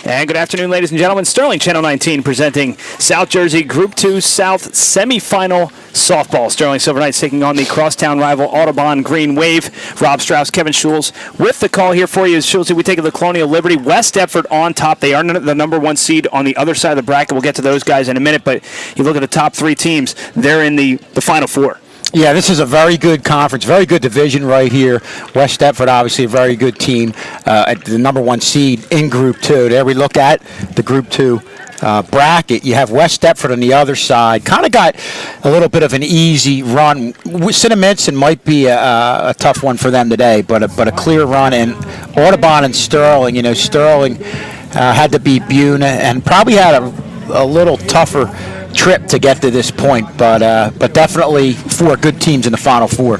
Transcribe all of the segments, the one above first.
And good afternoon, ladies and gentlemen. Sterling Channel 19 presenting South Jersey Group 2 South semifinal softball. Sterling Silver Knights taking on the crosstown rival Audubon Green Wave. Rob Strauss, Kevin Schulz with the call here for you. Schulz, we take the Colonial Liberty. West Deptford on top. They are the number one seed on the other side of the bracket. We'll get to those guys in a minute, but you look at the top three teams, they're in the Final Four. Yeah, this is a very good conference, very good division right here. West Deptford, obviously, a very good team at the number one seed in Group 2. There we look at the Group 2 bracket. You have West Deptford on the other side. Kind of got a little bit of an easy run. Cinnaminson might be a tough one for them today, but a clear run. And Audubon and Sterling, Sterling had to beat Buna and probably had a little tougher trip to get to this point, but definitely four good teams in the Final Four.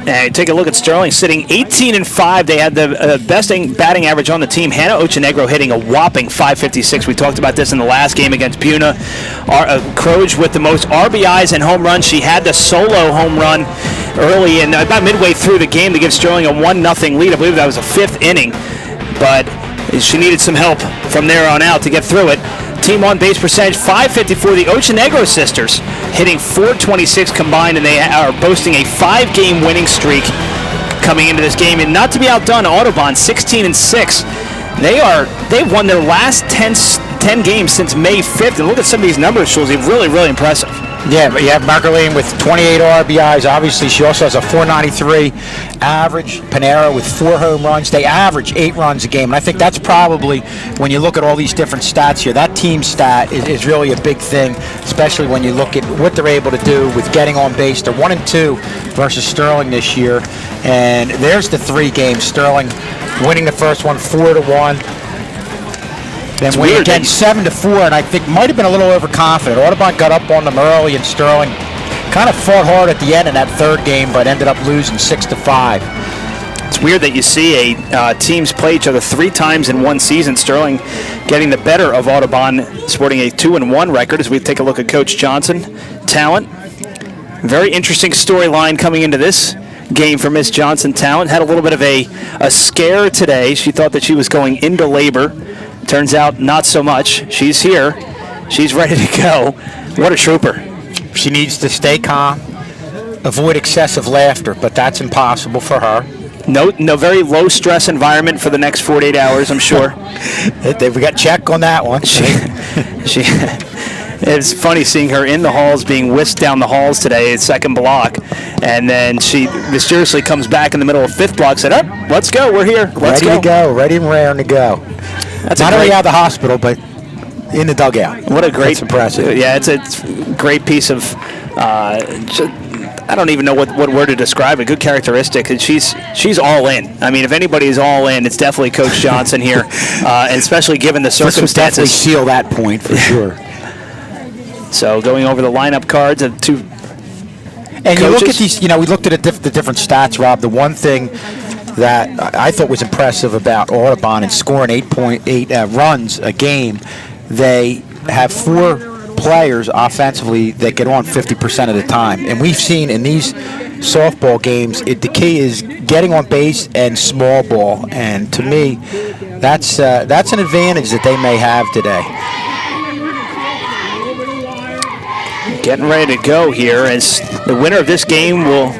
And take a look at Sterling sitting 18-5. They had the best batting average on the team. Hannah Ochenegro hitting a whopping .556. We talked about this in the last game against Buna. Croge with the most RBIs and home runs. She had the solo home run early and about midway through the game to give Sterling a 1-0 lead. I believe that was the fifth inning, but she needed some help from there on out to get through it. Team on base percentage .554. The Ochenegro sisters hitting .426 combined, and they are boasting a 5-game winning streak coming into this game. And not to be outdone, Audubon 16-6. They've won their last 10 games since May 5th. And look at some of these numbers, Schulz. They're really, really impressive. Yeah, but you have Marguerite with 28 RBIs. Obviously, she also has a .493 average. Panera with 4 home runs. They average 8 runs a game. And I think that's probably, when you look at all these different stats here, that team stat is really a big thing, especially when you look at what they're able to do with getting on base. They're 1-2 versus Sterling this year. And there's the 3 games. Sterling winning the first one 4-1. Then winning again 7-4, and I think might have been a little overconfident. Audubon got up on them early, and Sterling kind of fought hard at the end in that third game, but ended up losing 6-5. It's weird that you see teams play each other 3 times in one season. Sterling getting the better of Audubon, sporting a 2-1 record as we take a look at Coach Johnson. Talent. Very interesting storyline coming into this game for Miss Johnson. Talent had a little bit of a scare today. She thought that she was going into labor. Turns out not so much. She's here. She's ready to go. What a trooper. She needs to stay calm, avoid excessive laughter, but that's impossible for her. No very low stress environment for the next 48 hours, I'm sure. We got check on that one. It's funny seeing her in the halls, being whisked down the halls today at second block, and then she mysteriously comes back in the middle of fifth block, said, let's go, we're here. Ready to go, ready and raring to go. That's not only out of the hospital, but in the dugout. What a great, that's impressive. Yeah, it's a great piece of, I don't even know what word to describe it. Good characteristic, and she's all in. I mean, if anybody is all in, it's definitely Coach Johnson here, and especially given the circumstances. This would definitely seal that point for sure. So going over the lineup cards of 2 and coaches. You look at these, we looked at the different stats, Rob. The one thing that I thought was impressive about Audubon and scoring 8.8 runs a game, they have 4 players offensively that get on 50% of the time. And we've seen in these softball games, the key is getting on base and small ball. And to me, that's an advantage that they may have today. Getting ready to go here as the winner of this game will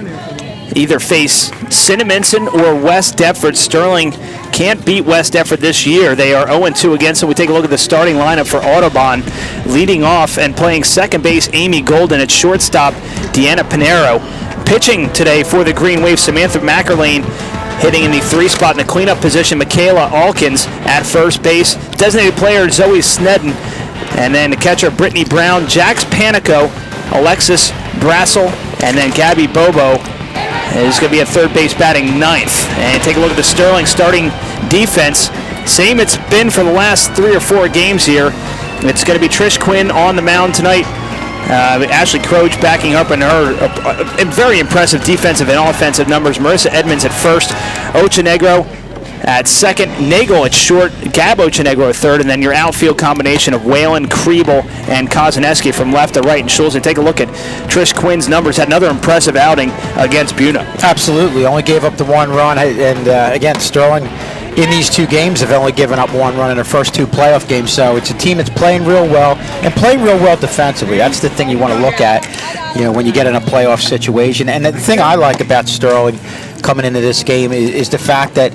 either face Cinnaminson or West Deptford. Sterling can't beat West Deptford this year. They are 0-2 against them. We take a look at the starting lineup for Audubon. Leading off and playing second base, Amy Golden. At shortstop, Deanna Pinero. Pitching today for the Green Wave, Samantha McErlane. Hitting in the 3 spot in the cleanup position, Michaela Alkins. At first base, designated player Zoe Snedden. And then the catcher, Brittany Brown, Jax Panico, Alexis Brassel, and then Gabby Bobo is going to be at third base batting 9th. And take a look at the Sterling starting defense. Same it's been for the last 3 or 4 games here. It's going to be Trish Quinn on the mound tonight. Ashley Croge backing up in her very impressive defensive and offensive numbers. Marissa Edmonds at first, Ochenegro at second, Nagel at short, Gab Ochenegro at third, and then your outfield combination of Whalen, Kriebel, and Kozaneski from left to right. And Schulz, take a look at Trish Quinn's numbers. Had another impressive outing against Buna. Absolutely. Only gave up the 1 run. And again, Sterling in these 2 games have only given up 1 run in their first 2 playoff games. So it's a team that's playing real well and playing real well defensively. That's the thing you want to look at, when you get in a playoff situation. And the thing I like about Sterling coming into this game is the fact that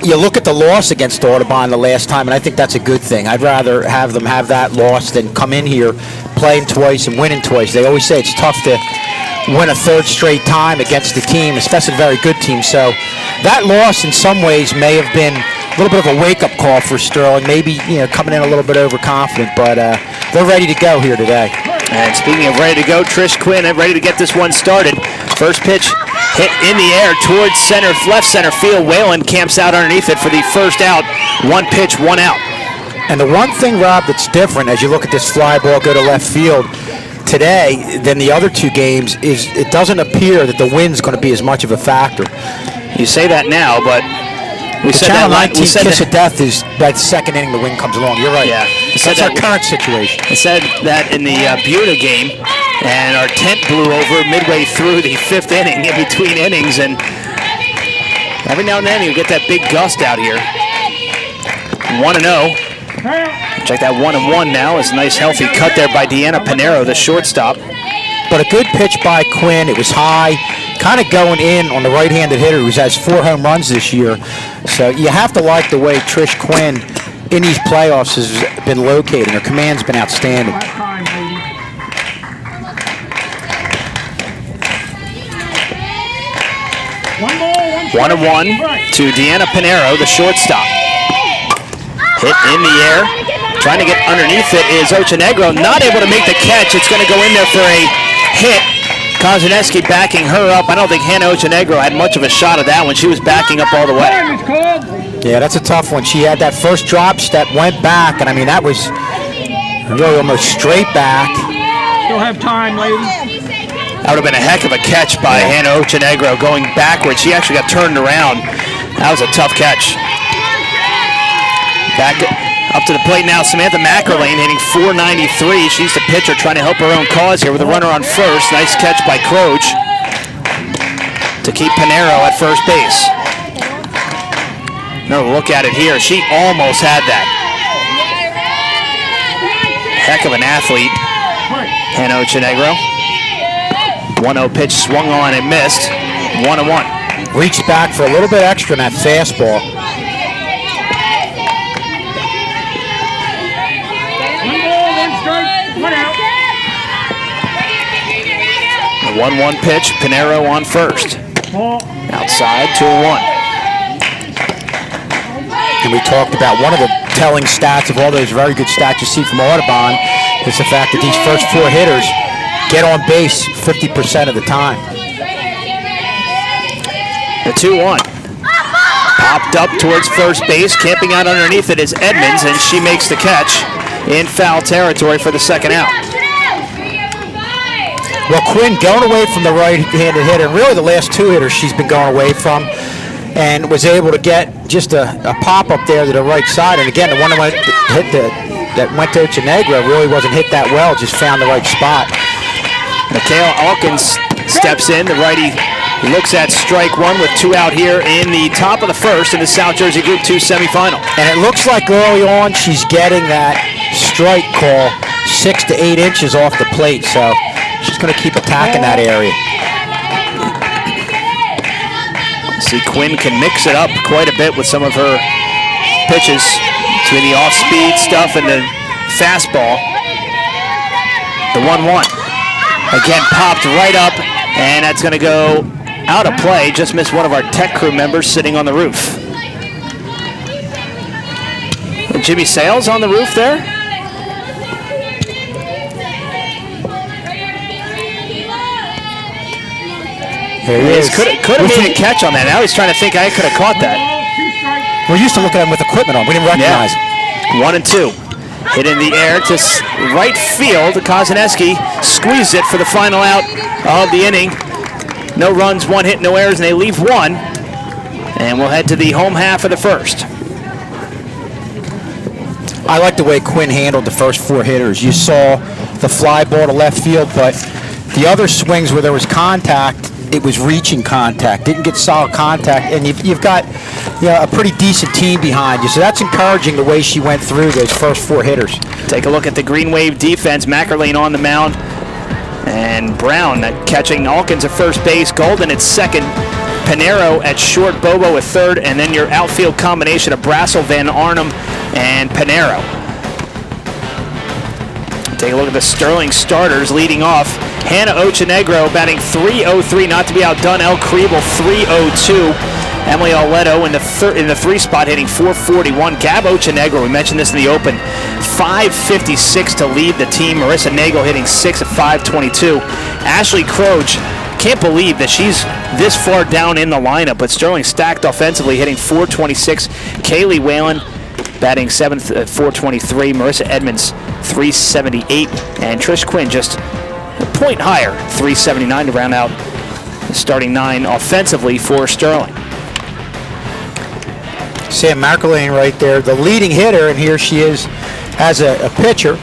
you look at the loss against Audubon the last time, and I think that's a good thing. I'd rather have them have that loss than come in here playing twice and winning twice. They always say it's tough to win a 3rd straight time against a team, especially a very good team. So that loss in some ways may have been a little bit of a wake-up call for Sterling, maybe coming in a little bit overconfident, but they're ready to go here today. And speaking of ready to go, Trish Quinn ready to get this one started. First pitch hit in the air towards left center field. Whalen camps out underneath it for the first out. 1 pitch, 1 out. And the one thing, Rob, that's different as you look at this fly ball go to left field today than the other 2 games is it doesn't appear that the wind's going to be as much of a factor. You say that now, but we said Channel that 19 kiss of death is by the 2nd inning the wind comes along. You're right. Yeah. That's our current situation. I said that in the Buda game, and our tent blew over midway through the 5th inning, in between innings, and every now and then you get that big gust out here. 1-0. Check that 1-1 now. It's a nice healthy cut there by Deanna Pinero, the shortstop. But a good pitch by Quinn. It was high, kind of going in on the right-handed hitter who has 4 home runs this year. So you have to like the way Trish Quinn in these playoffs has been locating. Her command's been outstanding. 1-1 to Deanna Pinero, the shortstop. Hit in the air. Trying to get underneath it is Ochenegro. Not able to make the catch. It's going to go in there for a hit. Kozaneski backing her up. I don't think Hannah Ochenegro had much of a shot at that one. She was backing up all the way. Yeah, that's a tough one. She had that first drop step, went back, and I mean, that was really almost straight back. Still have time, ladies. That would have been a heck of a catch by Hannah Ochenegro going backwards. She actually got turned around. That was a tough catch. Back up to the plate now, Samantha McErlane hitting .493. She's the pitcher trying to help her own cause here with a runner on first. Nice catch by Croach to keep Pinero at first base. Another look at it here. She almost had that. Heck of an athlete, Hannah Ochenegro. 1-0 pitch swung on and missed. 1-1. Reached back for a little bit extra in that fastball. 1-1 pitch, Pinero on first. Outside, 2-1. And we talked about one of the telling stats of all those very good stats you see from Audubon is the fact that these first 4 hitters get on base 50% of the time. The 2-1. Popped up towards first base. Camping out underneath it is Edmonds, and she makes the catch in foul territory for the second out. Well, Quinn going away from the right-handed hitter, and really the last 2 hitters she's been going away from, and was able to get just a pop-up there to the right side. And again, the one that went to Ochenegro really wasn't hit that well, just found the right spot. Mikhail Alkins steps in. The righty looks at strike 1 with 2 out here in the top of the first in the South Jersey Group 2 semifinal. And it looks like early on she's getting that strike call 6 to 8 inches off the plate, so she's going to keep attacking that area. See, Quinn can mix it up quite a bit with some of her pitches between the off-speed stuff and the fastball. The 1-1. Again, popped right up, and that's going to go out of play. Just missed one of our tech crew members sitting on the roof. Jimmy Sales on the roof there. There he is. Could have made a catch on that. Now he's trying to think I could have caught that. We're used to looking at him with equipment on. We didn't recognize him. 1 and 2. Hit in the air to right field. Kozaneski squeezed it for the final out of the inning. No runs, 1 hit, no errors, and they leave 1. And we'll head to the home half of the first. I like the way Quinn handled the first 4 hitters. You saw the fly ball to left field, but the other swings where there was contact, it was reaching contact. Didn't get solid contact, and you've got a pretty decent team behind you. So that's encouraging the way she went through those first 4 hitters. Take a look at the Green Wave defense. McErlane on the mound. And Brown catching Alkins at first base. Golden at second. Pinero at short. Bobo at third. And then your outfield combination of Brassel, Van Arnhem, and Pinero. Take a look at the Sterling starters leading off. Hannah Ochenegro batting .303, not to be outdone. El Kriebel .302. Emily Oleto in the 3 spot hitting .441. Gab Ochenegro, we mentioned this in the open, .556 to lead the team. Marissa Nagel hitting 6 at .522. Ashley Croge, can't believe that she's this far down in the lineup, but Sterling stacked offensively, hitting .426. Kaylee Whalen batting 7th at .423. Marissa Edmonds .378, and Trish Quinn just a point higher, .379 to round out the starting 9 offensively for Sterling. Sam McErlane right there, the leading hitter, and here she is as a pitcher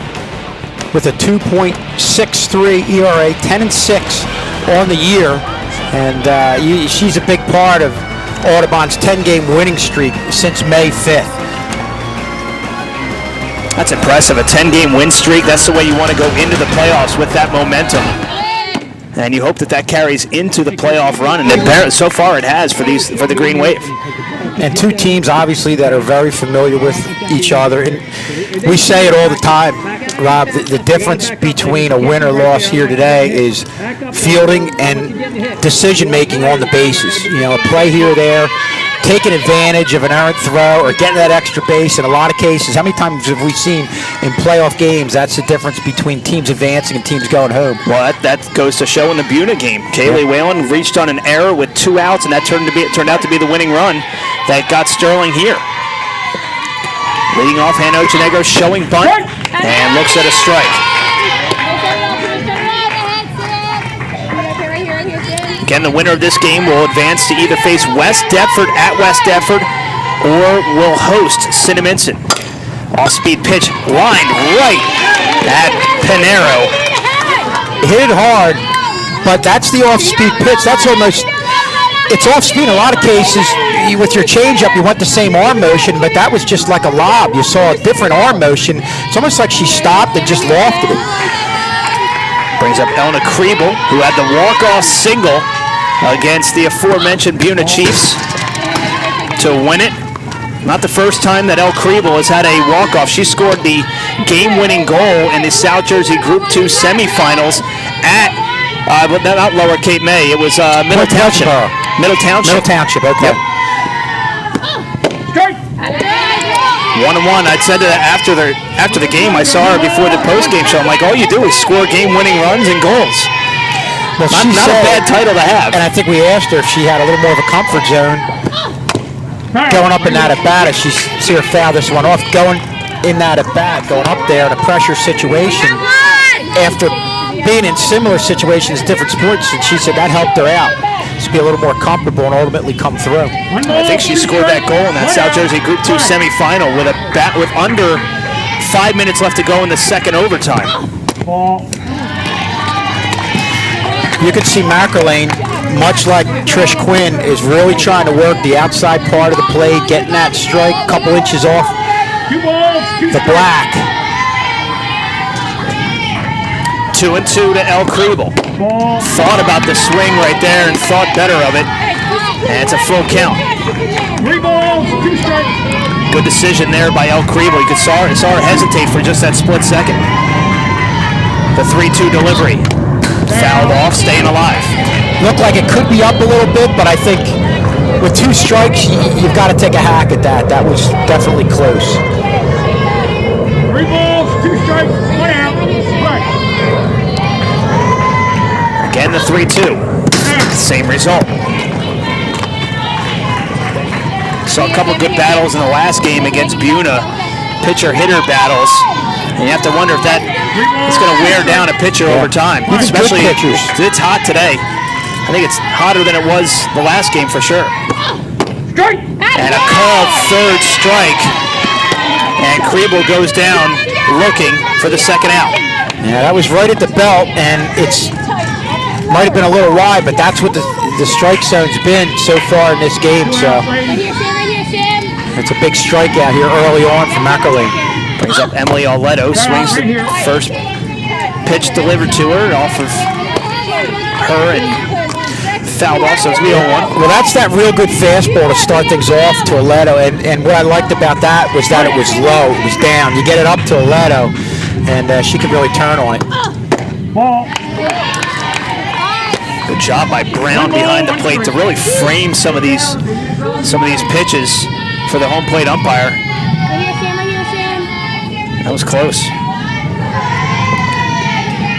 with a 2.63 ERA, 10-6 on the year, and she's a big part of Audubon's 10-game winning streak since May 5th. That's impressive, a 10-game win streak. That's the way you want to go into the playoffs, with that momentum. And you hope that that carries into the playoff run, and so far it has for the Green Wave. And 2 teams, obviously, that are very familiar with each other. And we say it all the time, Rob, the difference between a win or loss here today is fielding and decision-making on the bases. A play here or there, taking advantage of an errant throw or getting that extra base. In a lot of cases, how many times have we seen in playoff games that's the difference between teams advancing and teams going home? Well, that goes to show in the Buna game. Kaylee Whalen reached on an error with 2 outs, and that turned out to be the winning run that got Sterling here. Leading off, Hannah Ochenegro showing bunt and looks at a strike. Again, the winner of this game will advance to either face West Deptford at West Deptford or will host Cinnaminson. Off-speed pitch lined right at Pinero. Hit it hard, but that's the off-speed pitch. That's almost, it's off-speed in a lot of cases. With your changeup, you want the same arm motion, but that was just like a lob. You saw a different arm motion. It's almost like she stopped and just lofted it. Brings up Elna Kriebel, who had the walk-off single against the aforementioned Buna Chiefs to win it. Not the first time that El Kriebel has had a walk-off. She scored the game-winning goal in the South Jersey Group 2 semifinals at, not Lower Cape May, it was Middle Township. Middle Township. Middle Township, okay. Yep. 1-1. I'd said that after the game, I saw her before the post-game show. I'm like, all you do is score game-winning runs and goals. Well, not a bad title to have. And I think we asked her if she had a little more of a comfort zone going up in that at-bat. As she see her foul this one off, going in that at-bat, going up there in a pressure situation after being in similar situations, different sports, and she said that helped her out to be a little more comfortable and ultimately come through. I think she scored that goal in that South Jersey Group 2 semifinal with with under 5 minutes left to go in the second overtime. You can see McErlane, much like Trish Quinn, is really trying to work the outside part of the plate, getting that strike a couple inches off the black. 2-2 to El Kriebel. Thought about the swing right there and thought better of it. And it's a full count. 3 balls, 2 strikes. Good decision there by El Kriebel. You saw her hesitate for just that split second. The 3-2 delivery. Fouled off, staying alive. Looked like it could be up a little bit, but I think with 2 strikes, you've got to take a hack at that. That was definitely close. 3 balls, 2 strikes, 1 out. Strike. Again, the 3-2. Same result. Saw a couple good battles in the last game against Buna. Pitcher-hitter battles. And you have to wonder if that is going to wear down a pitcher over time. Especially, it's hot today. I think it's hotter than it was the last game for sure. And a called third strike. And Kriebel goes down looking for the second out. Yeah, that was right at the belt, and it's might have been a little wide, but that's what the strike zone's been so far in this game. So It's a big strikeout here early on from Mackerlane. Brings up Emily Auletto, swings the first pitch delivered to her off of her and fouled off, so it's 0-1. Well, that's that real good fastball to start things off to Auletto, and what I liked about that was that it was low, it was down. You get it up to Auletto, and she could really turn on it. Ball. Good job by Brown behind the plate to really frame some of these pitches for the home plate umpire. That was close.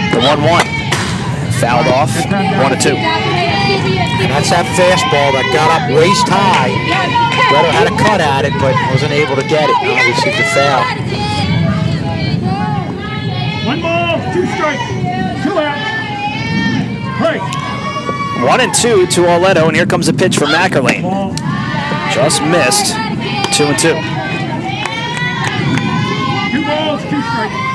The 1-1. Fouled off, 1-2. And that's that fastball that got up waist high. Auletto had a cut at it, but wasn't able to get it. Obviously, the foul. 1 ball, 2 strikes, 2 outs. Break. 1-2 to Auletto, and here comes a pitch from Mackerlane. Just missed. 2-2. 2 balls, 2 strikes.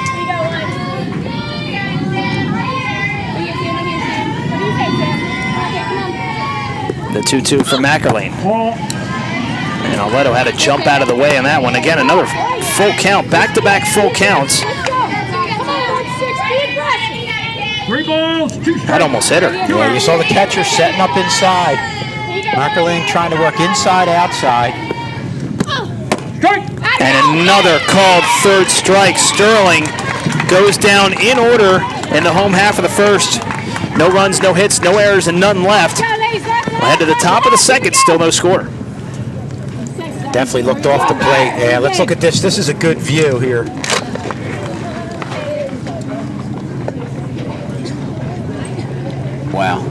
The 2-2 from Mackerlane. Ball. And Auletto had to jump out of the way on that one. Again, another full count, back-to-back full counts. 3 balls, 2 strikes. That almost hit her. Yeah, you saw the catcher setting up inside. Mackerlane trying to work inside, outside. Strike. And another called third strike. Sterling goes down in order in the home half of the first. No runs, no hits, no errors, and none left. We'll head to the top of the second, still no score. Definitely looked off the plate. Yeah, let's look at this. This is a good view here. Wow.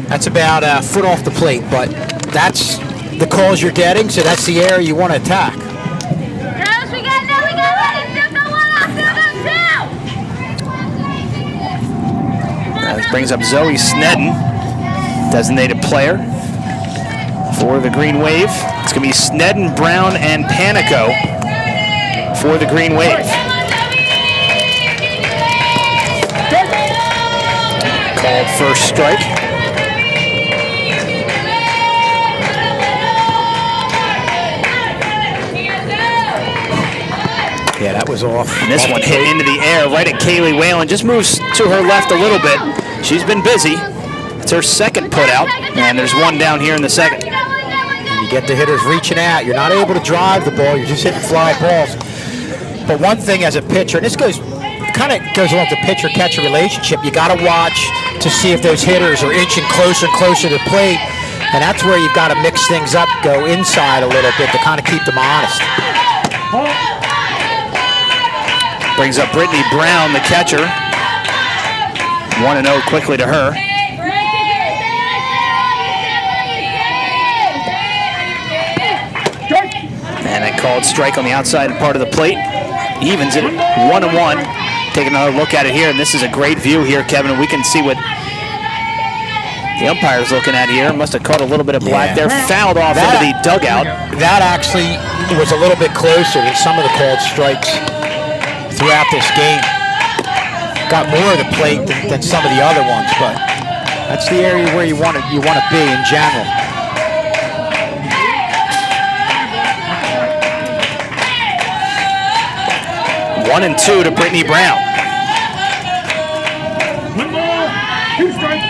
That's about a foot off the plate, but that's the calls you're getting, so that's the area you want to attack. This brings up Zoe Snedden, designated player for the Green Wave. It's going to be Snedden, Brown, and Panico for the Green Wave. Called first strike. Yeah, that was off. And this one hit into the air right at Kaylee Whalen. Just moves to her left a little bit. She's been busy. It's her second put out, and there's one down here in the second. You get the hitters reaching out. You're not able to drive the ball. You're just hitting fly balls. But one thing as a pitcher, and this kind of goes along with the pitcher-catcher relationship, you got to watch to see if those hitters are inching closer and closer to the plate, and that's where you've got to mix things up, go inside a little bit to kind of keep them honest. Brings up Brittany Brown, the catcher. 1-0 quickly to her. And a called strike on the outside part of the plate. Evens it 1-1. Take another look at it here, and this is a great view here, Kevin. We can see what the umpire's looking at here. Must have caught a little bit of black there. Fouled off into the dugout. That actually was a little bit closer than some of the called strikes throughout this game. Got more of the plate than some of the other ones, but that's the area where you want to be in general. One and two to Brittany Brown. 1 ball, 2 strikes.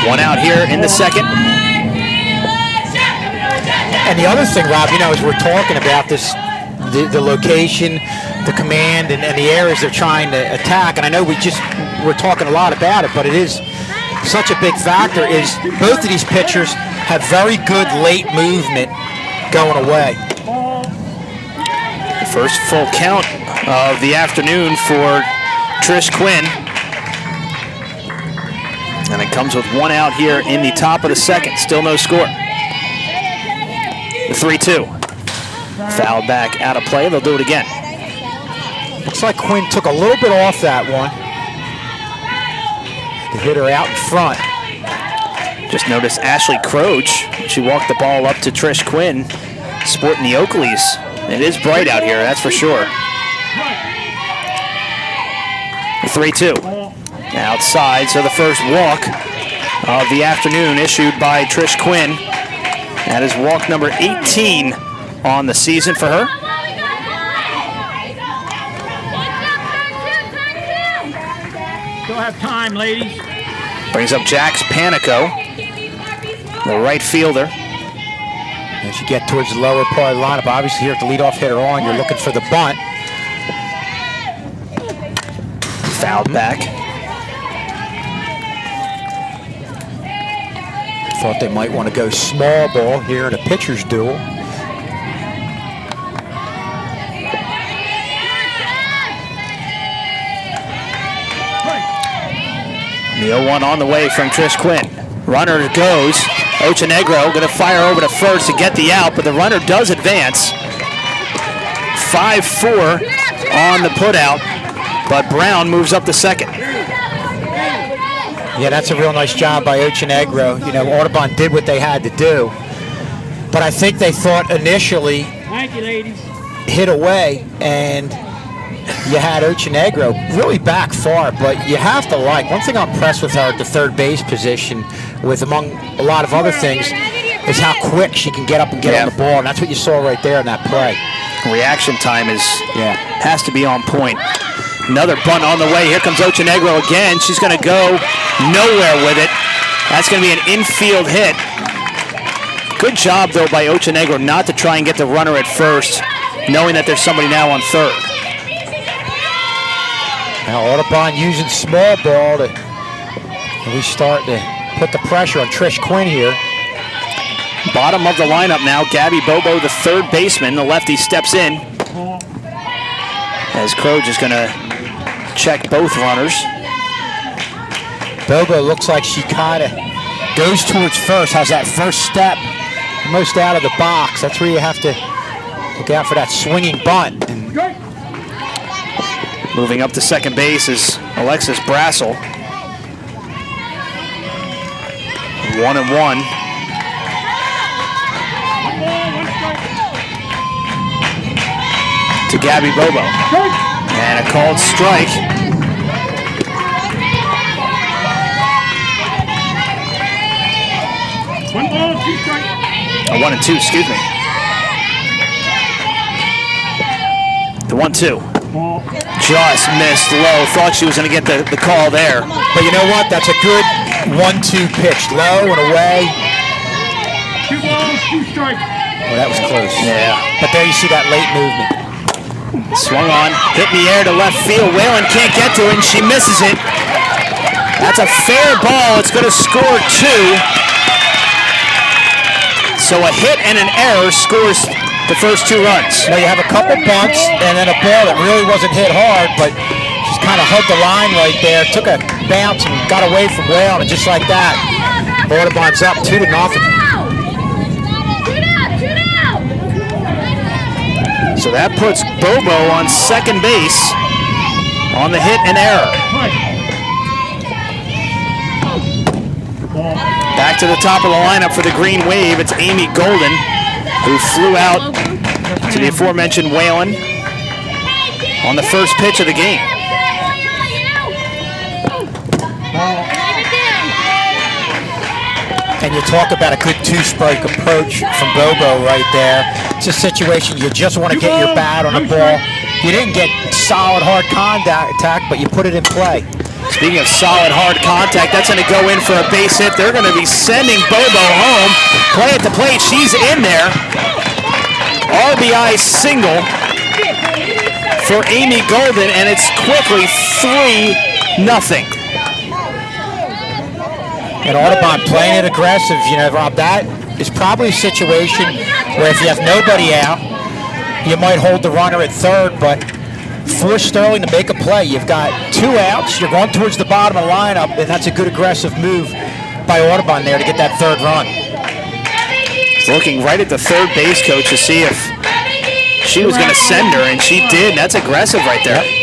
One out here in the second. And the other thing, Rob, as we're talking about this, the location, the command, and the areas they're trying to attack, and I know we're talking a lot about it, but it is such a big factor, is both of these pitchers have very good late movement going away. The first full count of the afternoon for Trish Quinn. And it comes with one out here in the top of the second. Still no score. The 3-2. Fouled back out of play. They'll do it again. Looks like Quinn took a little bit off that one. The hitter out in front. Just notice Ashley Croach. She walked the ball up to Trish Quinn, sporting the Oakleys. It is bright out here, that's for sure. The 3-2. Outside, so the first walk of the afternoon issued by Trish Quinn. That is walk number 18 on the season for her. Still have time, ladies. Brings up Jax Panico, the right fielder. As you get towards the lower part of the lineup, obviously here at the leadoff hitter on, you're looking for the bunt. Fouled back. Thought they might want to go small ball here in a pitcher's duel. The 0-1 on the way from Trish Quinn. Runner goes. Ochenegro going to fire over to first to get the out, but the runner does advance. 5-4 on the putout, but Brown moves up to second. Yeah, that's a real nice job by Ochenegro. You know, Audubon did what they had to do, but I think they thought initially Thank you, ladies. hit away, and you had Ochenegro really back far, but you have to like, one thing I'm impressed with her at the third base position, with among a lot of other things, is how quick she can get up and get on the ball, and that's what you saw right there in that play. Reaction time has to be on point. Another bunt on the way. Here comes Ochenegro again. She's going to go nowhere with it. That's going to be an infield hit. Good job, though, by Ochenegro not to try and get the runner at first, knowing that there's somebody now on third. Now Audubon using small ball to really start to put the pressure on Trish Quinn here. Bottom of the lineup now, Gabby Bobo, the third baseman. The lefty steps in as Croge is going to check both runners. Bobo looks like she kind of goes towards first, has that first step most out of the box. That's where you have to look out for that swinging bunt. And moving up to second base is Alexis Brassel. 1-1. To Gabby Bobo. And a called strike. One ball, 2 strikes. 1-2, excuse me. The 1-2. Just missed low. Thought she was going to get the call there. But you know what? That's a good 1-2 pitch. Low and away. 2 balls, 2 strikes. Well, that was close. Yeah. But there you see that late movement. Swung on, hit in the air to left field. Whalen can't get to it, and she misses it. That's a fair ball. It's going to score 2. So a hit and an error scores the first 2 runs. Now you have a couple bunts and then a ball that really wasn't hit hard, but just kind of hugged the line right there. Took a bounce and got away from Whalen, and just like that, Audubon's up 2-0. So that puts Bobo on second base on the hit and error. Back to the top of the lineup for the Green Wave. It's Amy Golden, who flew out to the aforementioned Whalen on the first pitch of the game. And you talk about a good 2-strike approach from Bobo right there. It's a situation you just want to get your bat on the ball. You didn't get solid, hard contact, but you put it in play. Speaking of solid, hard contact, that's going to go in for a base hit. They're going to be sending Bobo home. Play at the plate. She's in there. RBI single for Amy Golden, and it's quickly 3-0. And Audubon playing it aggressive. You know, Rob, that is probably a situation where if you have nobody out, you might hold the runner at third, but force Sterling to make a play. You've got 2 outs. You're going towards the bottom of the lineup, and that's a good aggressive move by Audubon there to get that third run. Looking right at the third base coach to see if she was going to send her, and she did. That's aggressive right there. Yep.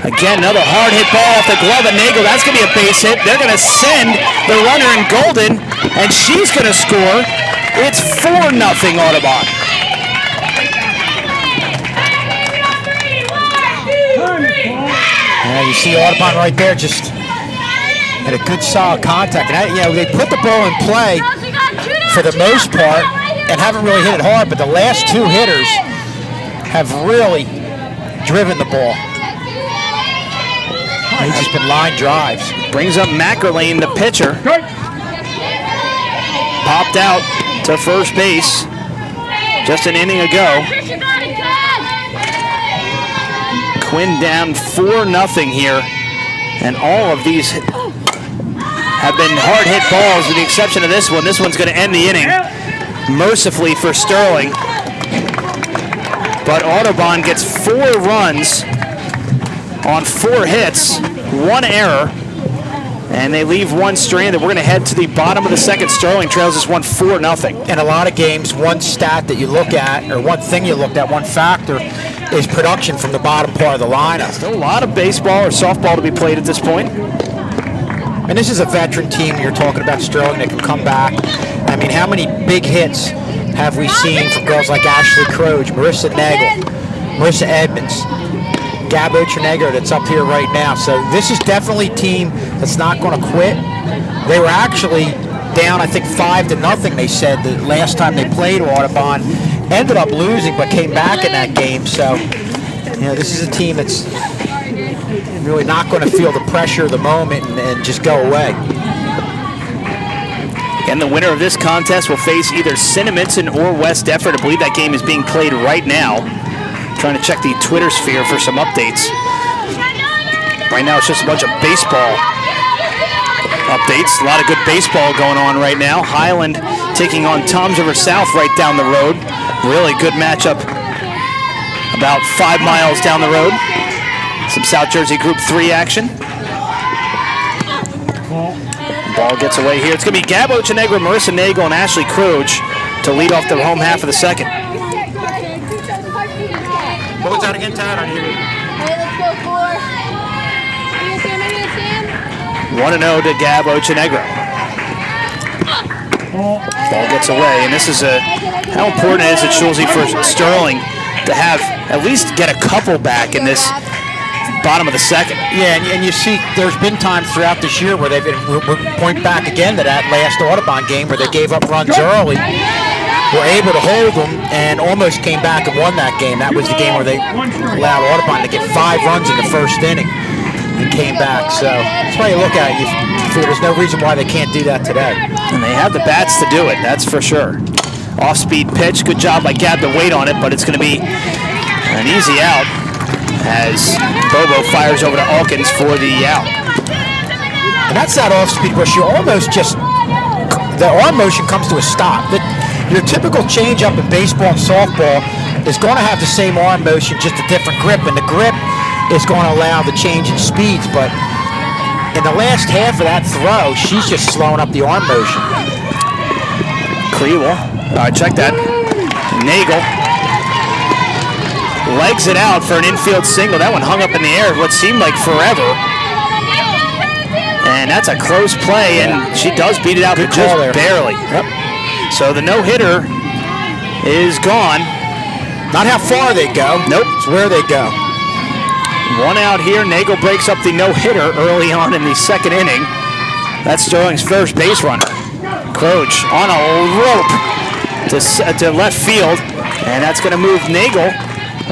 Again, another hard hit ball off the glove of Nagel. That's going to be a base hit. They're going to send the runner in Golden, and she's going to score. It's 4-0 Audubon. You see Audubon right there just and a good solid contact. And they put the ball in play for the most part and haven't really hit it hard, but the last two hitters have really driven the ball. It's just been line drives. Brings up McErlane, the pitcher. Popped out to first base just an inning ago. Quinn down 4-0 here, and all of these have been hard hit balls with the exception of this one. This one's going to end the inning mercifully for Sterling. But Audubon gets 4 runs on 4 hits, 1 error, and they leave 1 stranded. We're going to head to the bottom of the second. Sterling trails this one 4-0. In a lot of games, one stat that you look at, or one thing you looked at, one factor, is production from the bottom part of the lineup. Still a lot of baseball or softball to be played at this point. And this is a veteran team. You're talking about Sterling that can come back. I mean, how many big hits have we seen from girls like Ashley Croge, Marissa Nagel, Marissa Edmonds, Gabo Trinegro that's up here right now. So this is definitely a team that's not going to quit. They were actually down, I think, 5-0, they said, the last time they played Audubon. Ended up losing, but came back in that game. So, this is a team that's really not going to feel the pressure of the moment and just go away. And the winner of this contest will face either Cinnaminson or West Deptford. I believe that game is being played right now. Trying to check the Twitter sphere for some updates. Right now it's just a bunch of baseball updates. A lot of good baseball going on right now. Highland taking on Toms River South right down the road. Really good matchup about 5 miles down the road. Some South Jersey Group 3 action. Ball gets away here. It's going to be Gabo Trinegro, Marissa Nagel, and Ashley Croge to lead off the home half of the second. What was that again, Tad? I didn't hear you. Hey, let's go for 1-0 to Gabo Trinegro. Ball gets away, and this is how important it is at Schulze for Sterling to have at least get a couple back in this bottom of the second. Yeah, and you see there's been times throughout this year where they've point back again to that last Audubon game where they gave up runs early, were able to hold them, and almost came back and won that game. That was the game where they allowed Audubon to get 5 runs in the first inning and came back. So that's why you look at it, you feel there's no reason why they can't do that today. And they have the bats to do it, that's for sure. Off-speed pitch, good job by Gab to wait on it, but it's going to be an easy out as Bobo fires over to Alkins for the out. And that's that off-speed rush. You almost just, the arm motion comes to a stop. Your typical change-up in baseball and softball is going to have the same arm motion, just a different grip, and the grip is going to allow the change in speeds, but in the last half of that throw, she's just slowing up the arm motion. Kriewel, check that. Nagel legs it out for an infield single. That one hung up in the air what seemed like forever. And that's a close play, and she does beat it out, but just barely. Yep. So the no-hitter is gone. Not how far they go. Nope. It's where they go. 1 out here. Nagel breaks up the no-hitter early on in the second inning. That's Sterling's first base runner. Croge on a rope to left field, and that's going to move Nagel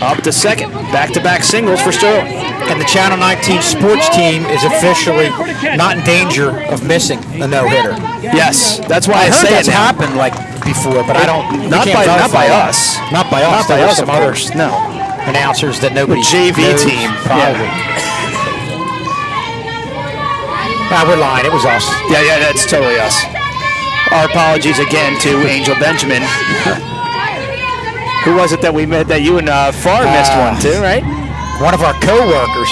up to second. Back-to-back singles for Sterling. And the Channel 19 sports team is officially not in danger of missing a no-hitter. Yes, that's why I heard say that's it now. happened like before, but I don't. Not by us. Not by us. Not by There were us, some of other course. No. announcers that nobody JV knows, team, probably. Nah, we're lying. It was us. Yeah, that's totally us. Our apologies again to Angel Benjamin. Who was it that we met? That you and Farr missed one too, right? One of our co-workers.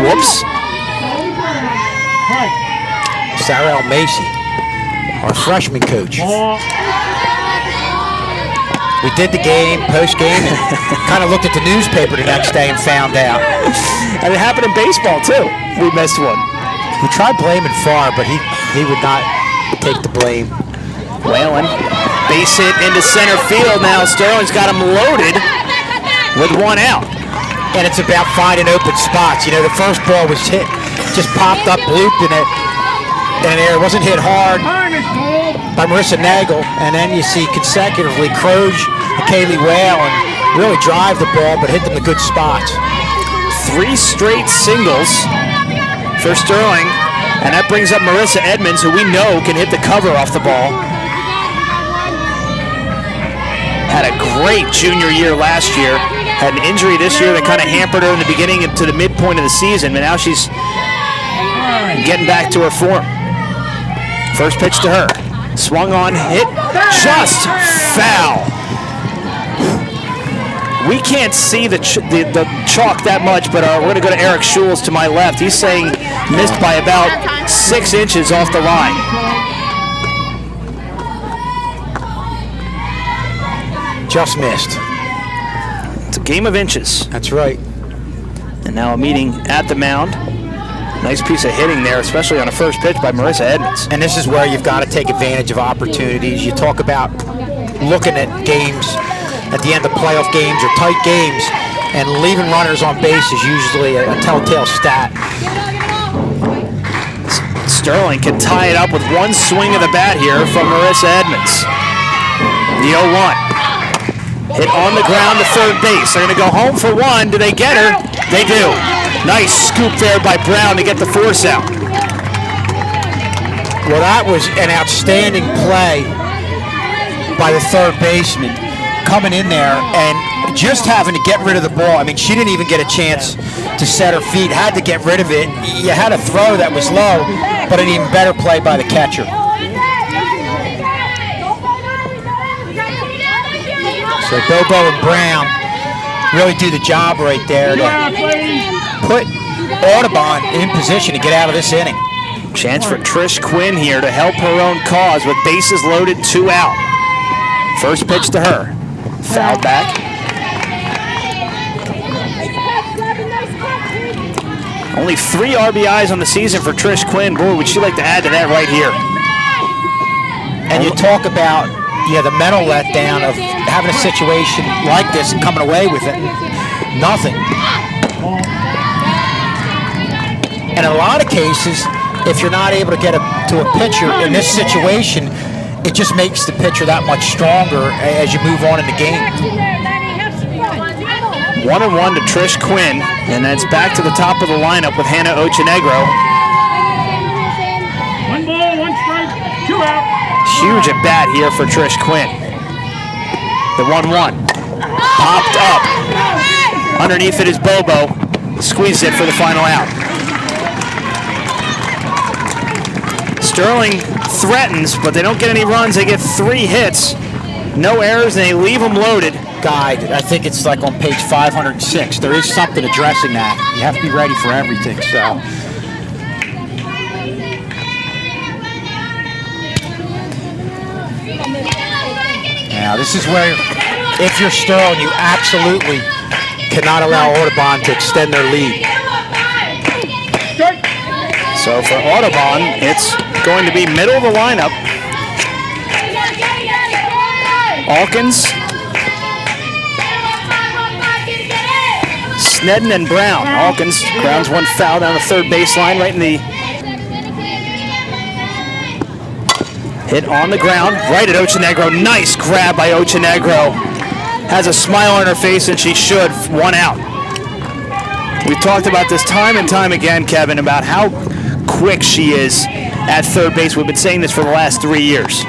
Whoops. Sarah L. Macy, our freshman coach. We did the game, post-game, and kind of looked at the newspaper the next day and found out. And it happened in baseball too. We missed one. We tried blaming Farr, but he would not take the blame. Whalen, base hit into center field now. Sterling's got him loaded with 1 out. And it's about finding open spots. You know, the first ball was hit just popped up, looped in it. And it wasn't hit hard Time is gold. by Marissa Nagel. And then you see consecutively Croge and Kaylee Whale and really drive the ball, but hit them in good spots. 3 straight singles for Sterling, and that brings up Marissa Edmonds, who we know can hit the cover off the ball. Had a great junior year last year. Had an injury this year that kind of hampered her in the beginning to the midpoint of the season, but now she's getting back to her form. First pitch to her. Swung on, hit, just foul. We can't see the chalk that much, but we're going to go to Eric Schulz to my left. He's saying missed by about 6 inches off the line. Just missed. It's a game of inches. That's right. And now a meeting at the mound. Nice piece of hitting there, especially on a first pitch by Marissa Edmonds. And this is where you've got to take advantage of opportunities. You talk about looking at games at the end of playoff games or tight games, and leaving runners on base is usually a telltale stat. Sterling can tie it up with one swing of the bat here from Marissa Edmonds. The 0-1. Hit on the ground to third base. They're going to go home for one. Do they get her? They do. Nice scoop there by Brown to get the force out. Well, that was an outstanding play by the third baseman, coming in there and just having to get rid of the ball. I mean, she didn't even get a chance to set her feet, had to get rid of it. You had a throw that was low, but an even better play by the catcher. So Bobo and Brown really do the job right there to put Audubon in position to get out of this inning. Chance for Trish Quinn here to help her own cause with bases loaded, 2 out. First pitch to her. Foul back. Only 3 RBIs on the season for Trish Quinn. Boy, would she like to add to that right here. And you talk about the mental letdown of having a situation like this and coming away with it. Nothing. And in a lot of cases, if you're not able to get to a pitcher in this situation, it just makes the pitcher that much stronger as you move on in the game. 1-1 to Trish Quinn, and that's back to the top of the lineup with Hannah Ochenegro. 1 ball, 1 strike, 2 out. Huge at bat here for Trish Quinn. The 1-1. Popped up. Underneath it is Bobo. Squeezed it for the final out. Sterling threatens, but they don't get any runs. They get 3 hits. No errors, and they leave them loaded. Guide, I think it's like on page 506. There is something addressing that. You have to be ready for everything, so. Now, this is where, if you're Sterling, you absolutely cannot allow Audubon to extend their lead. So for Audubon, it's going to be middle of the lineup. Alkins, Snedden, and Brown. Alkins grounds one foul down the third baseline, right in the hit on the ground, right at Ochenegro. Nice grab by Ochenegro. Has a smile on her face, and she should. 1 out. We've talked about this time and time again, Kevin, about how quick she is at third base. We've been saying this for the last 3 years.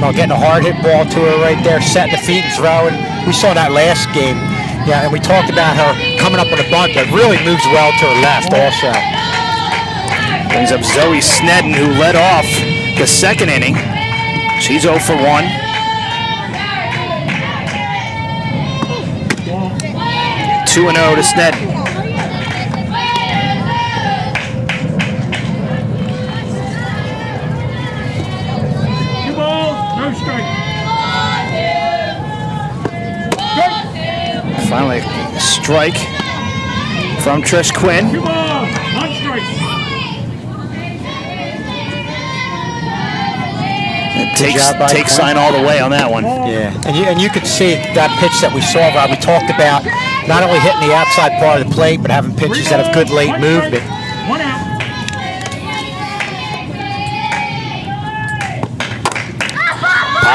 Well, getting a hard hit ball to her right there, setting the feet and throwing. We saw that last game. Yeah, and we talked about her coming up on a bunt, but really moves well to her left also. Brings up Zoe Snedden, who led off the second inning. She's 0 for 1. Two 2-0 to Snedden. Finally, a strike from Trish Quinn. 2 balls, 1 strike. It takes sign all the way on that one. Yeah, and you could see that pitch that we saw, Rob. We talked about not only hitting the outside part of the plate, but having pitches that have good late movement. 1 out.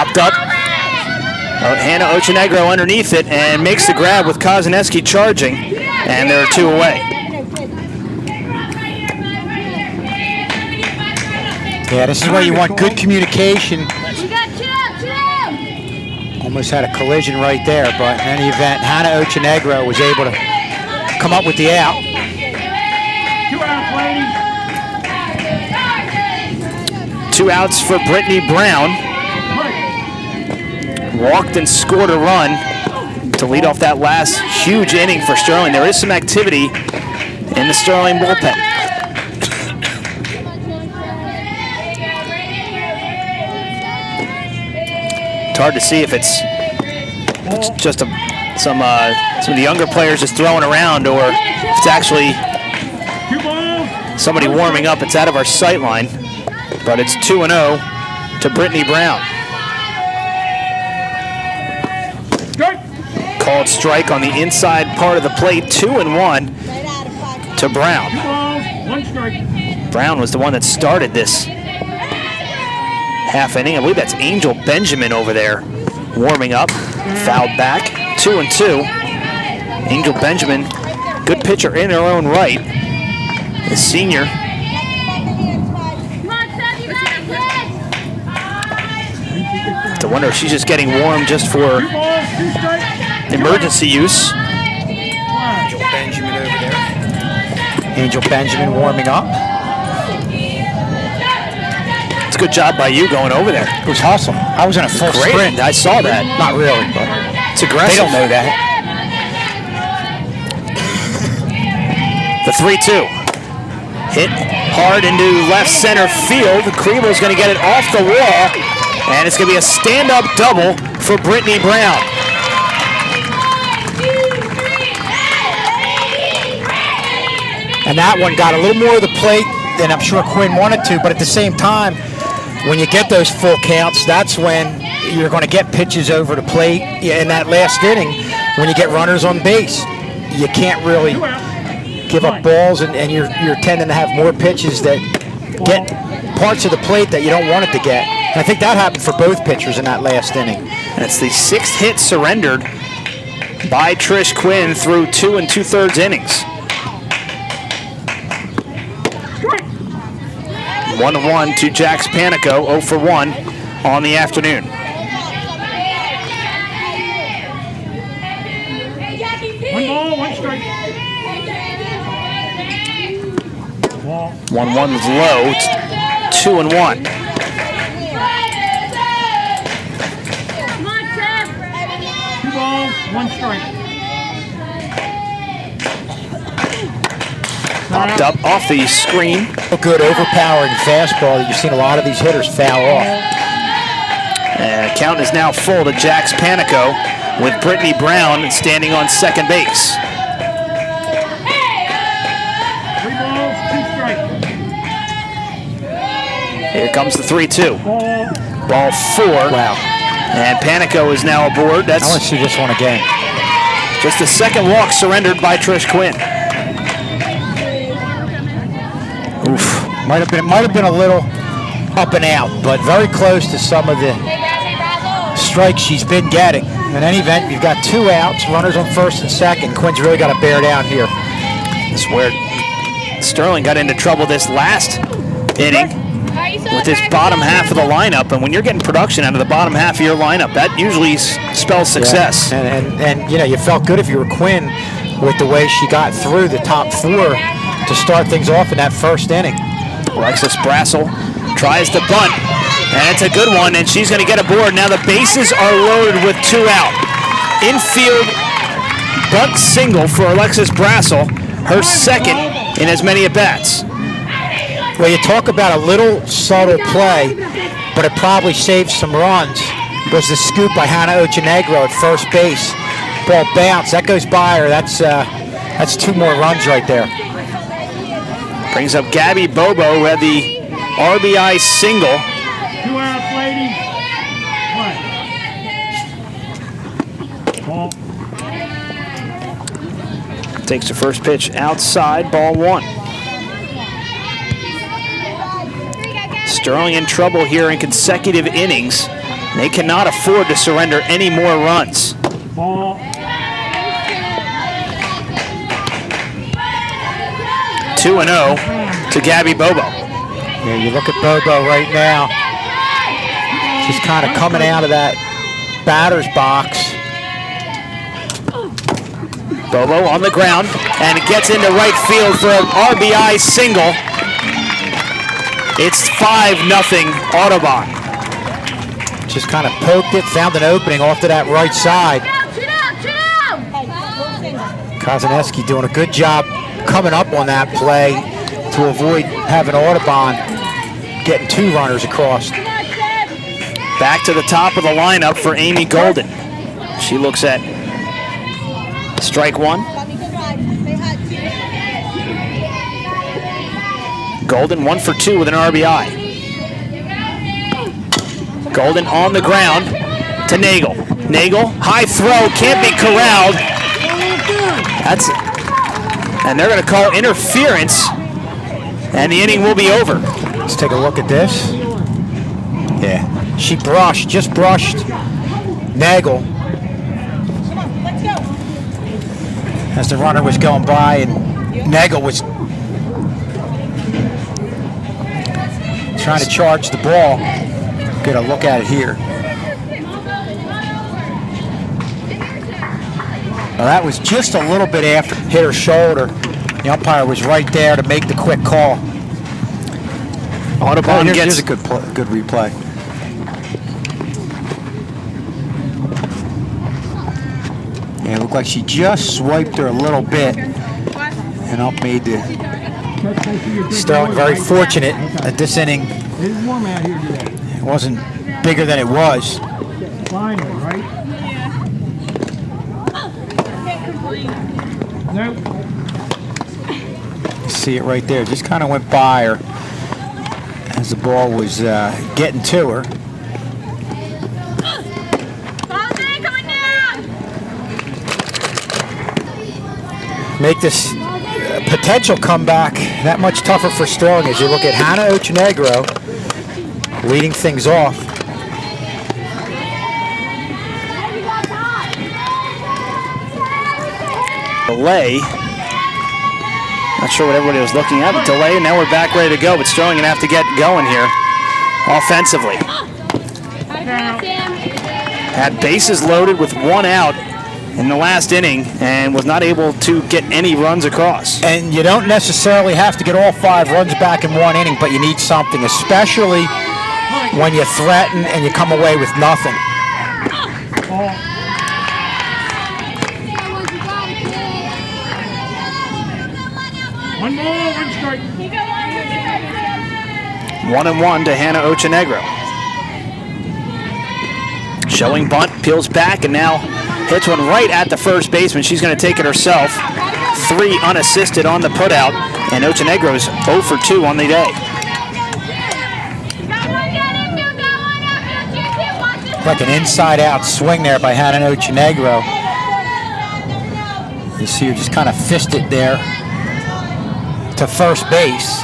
Chopped up. Hannah Ochenegro underneath it and makes the grab with Kozaneski charging, and there are 2 away. Yeah, this is where you want good communication. Almost had a collision right there, but in any event, Hannah Ochenegro was able to come up with the out. 2 outs, ladies. 2 outs for Brittany Brown. Walked and scored a run to lead off that last huge inning for Sterling. There is some activity in the Sterling bullpen. It's hard to see if it's just some of the younger players just throwing around, or if it's actually somebody warming up. It's out of our sight line, but it's 2-0 to Brittany Brown. Called strike on the inside part of the plate, 2-1 to Brown. 1 strike. Brown was the one that started this half inning. I believe that's Angel Benjamin over there warming up. Fouled back, 2-2. Angel Benjamin, good pitcher in her own right. The senior. I wonder if she's just getting warm just for emergency use. Angel Benjamin over there. Angel Benjamin warming up. It's a good job by you going over there. It was hustle. I was in a full sprint. I saw that. Not really, but it's aggressive. They don't know that. The 3-2. Hit hard into left center field. Kriebel's going to get it off the wall, and it's going to be a stand-up double for Brittany Brown. And that one got a little more of the plate than I'm sure Quinn wanted to, but at the same time, when you get those full counts, that's when you're going to get pitches over the plate in that last inning when you get runners on base. You can't really give up balls, and you're tending to have more pitches that get parts of the plate that you don't want it to get. And I think that happened for both pitchers in that last inning. And it's the 6th hit surrendered by Trish Quinn through 2 2/3 innings. 1-1 to Jax Panico, 0 for 1 on the afternoon. 1 ball, 1 strike. 1-1 is low. It's 2-1. Two balls, 1 strike. Popped up off the screen. A good overpowering fastball that you've seen a lot of these hitters foul off. And count is now full to Jax Panico with Brittany Brown standing on second base. 3 balls, 2 strikes. Here comes the 3-2. Ball. Ball 4. Wow. And Panico is now aboard. I want to see this one again. Just the second walk surrendered by Trish Quinn. Oof. Might have been a little up and out, but very close to some of the strikes she's been getting. In any event, you've got 2 outs, runners on first and second. Quinn's really got to bear down here. It's where Sterling got into trouble this last inning with his bottom half of the lineup, and when you're getting production out of the bottom half of your lineup, that usually spells success. Yeah. And you know, you felt good if you were Quinn with the way she got through the top 4 to start things off in that first inning. Alexis Brassel tries to bunt, and it's a good one, and she's going to get aboard. Now the bases are loaded with 2 out. Infield bunt single for Alexis Brassel, her second in as many at-bats. Well, you talk about a little subtle play, but it probably saved some runs. Was the scoop by Hannah Ochenegro at first base. Ball bounced. That goes by her. That's 2 more runs right there. Brings up Gabby Bobo, who had the RBI single. 2 outs, ladies. 1. Ball. Takes the first pitch outside, ball 1. Sterling in trouble here in consecutive innings They cannot afford to surrender any more runs. Ball. 2-0 to Gabby Bobo. Yeah, you look at Bobo right now, just kind of coming out of that batter's box. Bobo on the ground, and it gets into right field for an RBI single. It's 5-0 Audubon. Just kind of poked it, found an opening off to that right side. Kozaneski doing a good job coming up on that play to avoid having Audubon getting 2 runners across. Back to the top of the lineup for Amy Golden. She looks at strike 1. Golden 1 for 2 with an RBI. Golden on the ground to Nagel. Nagel, high throw, can't be corralled. That's it. And they're going to call interference, and the inning will be over. Let's take a look at this. Yeah, she just brushed Nagel as the runner was going by, and Nagel was trying to charge the ball. Get a look at it here. Well, that was just a little bit after hit her shoulder. The umpire was right there to make the quick call. Audubon here's a good replay. Yeah, it looked like she just swiped her a little bit, and up made the Sterling very fortunate that this inning it wasn't bigger than it was. Final, right? Nope. See it right there. Just kind of went by her as the ball was getting to her. Make this potential comeback that much tougher for Sterling as you look at Hannah Ochenegro leading things off. Delay. Not sure what everybody was looking at, but delay, and now we're back ready to go, but Sterling going to have to get going here offensively. Had bases loaded with 1 out in the last inning and was not able to get any runs across. And you don't necessarily have to get all 5 runs back in 1 inning, but you need something, especially when you threaten and you come away with nothing. One ball, 1 strike. 1-1 to Hannah Ochenegro. Showing bunt, peels back, and now hits one right at the first baseman. She's going to take it herself. 3 unassisted on the putout, and Ochenegro's 0 for 2 on the day. Like an inside-out swing there by Hannah Ochenegro. You see her just kind of fist it there to first base.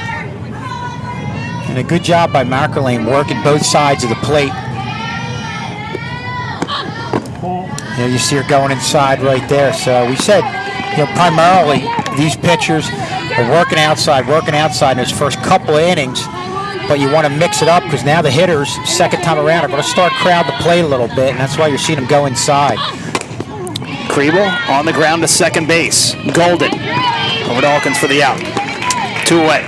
And a good job by Marcolane working both sides of the plate. You see her going inside right there. So we said, primarily these pitchers are working outside in those first couple of innings, but you want to mix it up because now the hitters, second time around, are going to start crowd the plate a little bit, and that's why you're seeing them go inside. Kriebel on the ground to second base. Golden over to Alkins for the out. 2 away.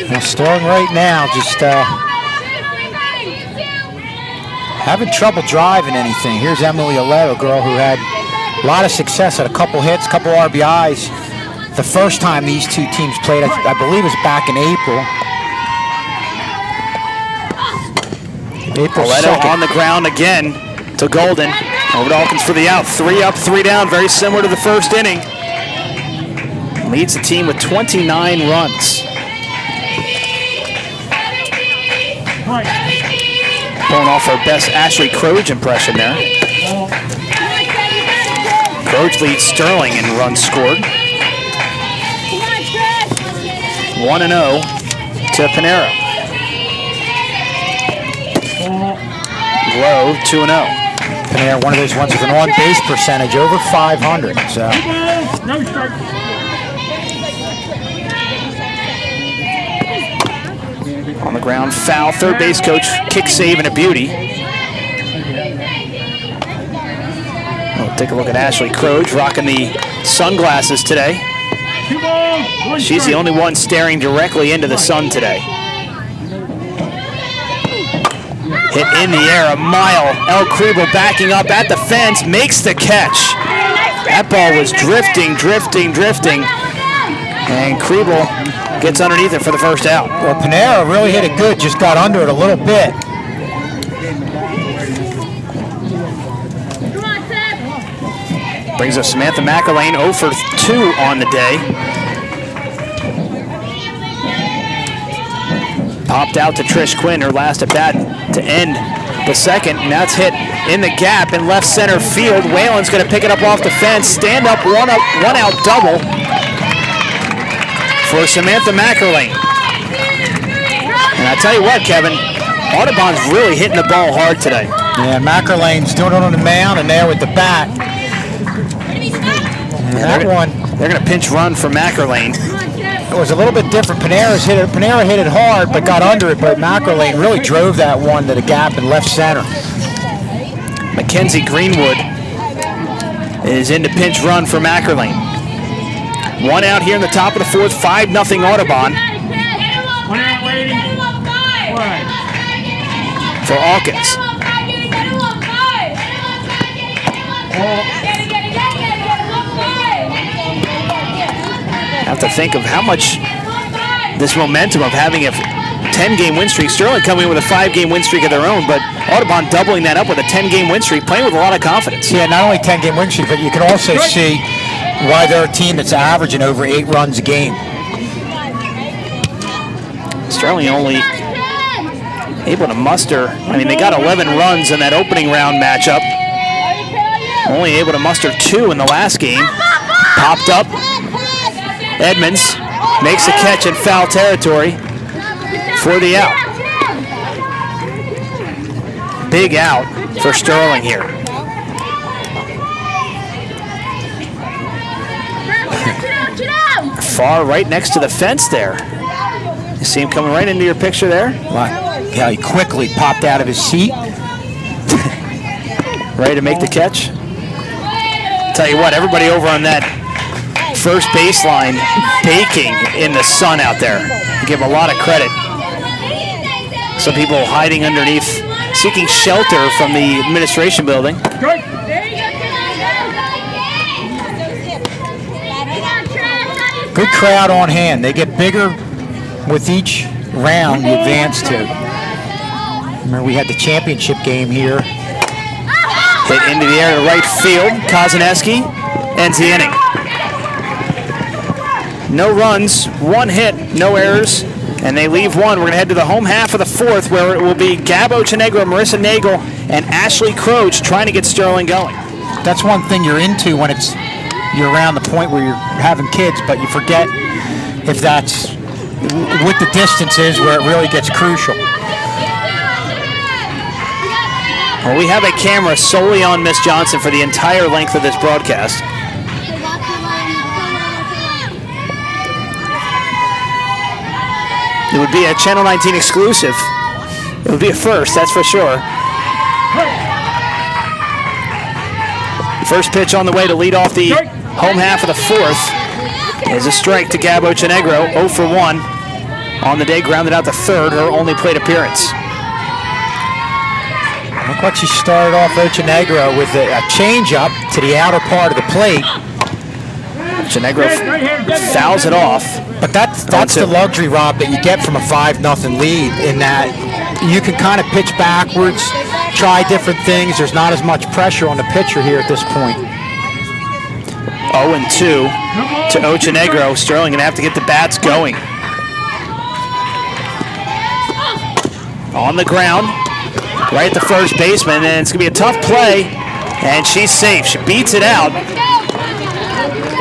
Well, Sterling right now just having trouble driving anything. Here's Emily Alero, girl who had a lot of success, had a couple hits, couple RBIs. The first time these two teams played, I believe, was back in April. April 2nd. On the ground again to Golden. Over to Alkins for the out. 3 up, 3 down, very similar to the first inning. Leads the team with 29 runs. Pulling off our best Ashley Croge impression there. Croge leads Sterling in runs scored. 1-0 to Panera. below 2-0. Panera, one of those ones with an on-base percentage over 500. So. No strike. On the ground, foul. Third base coach, kick save and a beauty. We'll take a look at Ashley Croge rocking the sunglasses today. 2 balls, 1 She's the strike. only one staring directly into the sun today. Hit in the air, a mile. El Kriebel backing up at the fence, makes the catch. That ball was drifting. And Kriebel gets underneath it for the first out. Well, Panera really hit it good, just got under it a little bit. Brings us Samantha McElwain 0 for 2 on the day. Popped out to Trish Quinn, her last at bat to end the second. And that's hit in the gap in left center field. Whalen's going to pick it up off the fence. Stand up, one out double for Samantha McElwain. And I tell you what, Kevin, Audubon's really hitting the ball hard today. Yeah, McElwain's doing it on the mound and there with the bat. And that one, they're going to pinch run for McElwain. it was a little bit different. Panera hit it hard, but got under it. But McElwain really drove that one to the gap in left center. Mackenzie Greenwood is in to pinch run for McElwain. One out here in the top of the fourth, 5-0 Audubon. 1 out waiting. 1. For Hawkins. Have to think of how much this momentum of having a 10-game win streak. Sterling coming in with a 5-game win streak of their own, but Audubon doubling that up with a 10-game win streak, playing with a lot of confidence. Yeah, not only 10-game win streak, but you can also see why they're a team that's averaging over 8 runs a game. Sterling only able to muster, they got 11 runs in that opening round matchup. Only able to muster 2 in the last game. Popped up. Edmonds makes a catch in foul territory for the out. Big out for Sterling here. Far right next to the fence there. You see him coming right into your picture there? Yeah, he quickly popped out of his seat. Ready to make the catch? Tell you what, everybody over on that first baseline baking in the sun out there. Give a lot of credit. Some people hiding underneath, seeking shelter from the administration building. Good crowd on hand. They get bigger with each round you advance to. Remember, we had the championship game here. Hit into the air to right field. Kozaneski ends the inning. No runs, 1 hit, no errors, and they leave 1. We're going to head to the home half of the fourth, where it will be Gabo Chenegro, Marissa Nagel, and Ashley Croge trying to get Sterling going. That's one thing you're into when you're around the point where you're having kids, but you forget if that's with the distances where it really gets crucial. Well, we have a camera solely on Miss Johnson for the entire length of this broadcast. It would be a Channel 19 exclusive. It would be a first, that's for sure. First pitch on the way to lead off the home half of the fourth is a strike to Gabo Chenegro, 0 for 1. On the day, grounded out to third, her only plate appearance. Look what she started off Chenegro with a changeup to the outer part of the plate. Chenegro fouls it off. But that's the luxury, Rob, that you get from a 5-0 lead, in that you can kind of pitch backwards, try different things. There's not as much pressure on the pitcher here at this point. 0-2 to Ochenegro. Sterling gonna have to get the bats going. On the ground, right at the first baseman, and it's gonna be a tough play, and she's safe. She beats it out.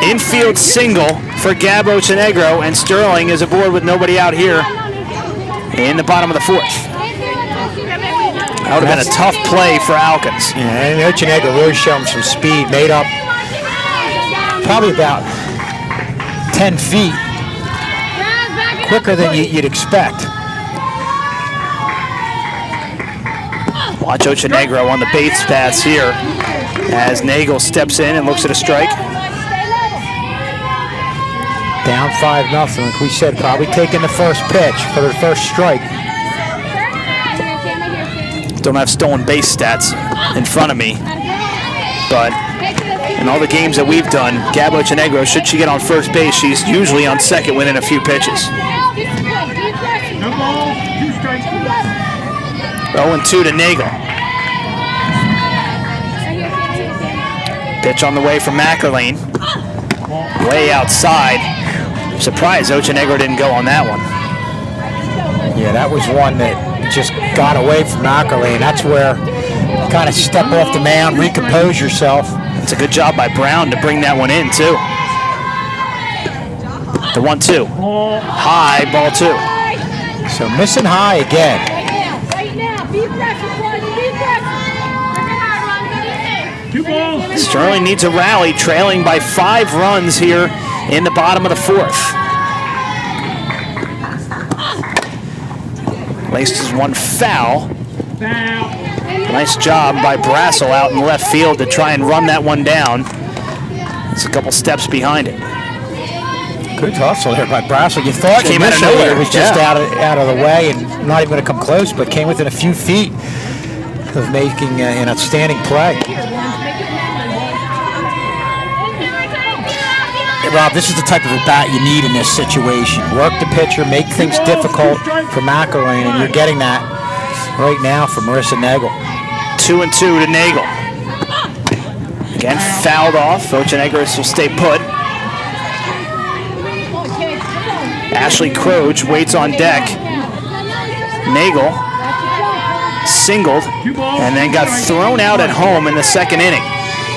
Infield single for Gabo Chenegro, and Sterling is aboard with nobody out here in the bottom of the fourth. That would have been a tough play for Alkins. Yeah, and Ochenegro really showed him some speed, made up probably about 10 feet quicker than you'd expect. Watch Ochenegro on the base pass here as Nagel steps in and looks at a strike. Down 5-0, like we said, probably taking the first pitch for their first strike. Don't have stolen base stats in front of me, but in all the games that we've done, Gab Ochenegro, should she get on first base, she's usually on second within a few pitches. 0-2 to Nagel. Pitch on the way from McErlane. Way outside. Surprised Ochenegro didn't go on that one. Yeah, that was one that just got away from McErlane. That's where you kind of step off the mound, recompose yourself. It's a good job by Brown to bring that one in, too. The 1-2. High, ball 2. So missing high again. Sterling needs a rally, trailing by 5 runs here in the bottom of the 4th. Laces one foul. Nice job by Brassel out in left field to try and run that one down. It's a couple steps behind it. Good hustle there by Brassel. You thought came out of nowhere. It was just out of the way and not even going to come close, but came within a few feet of making an outstanding play. Rob, this is the type of a bat you need in this situation. Work the pitcher, make things difficult for McElwain, and you're getting that right now from Marissa Nagel. 2-2 to Nagel. Again, fouled off. Ochenegro will stay put. Ashley Croge waits on deck. Nagel singled and then got thrown out at home in the 2nd inning,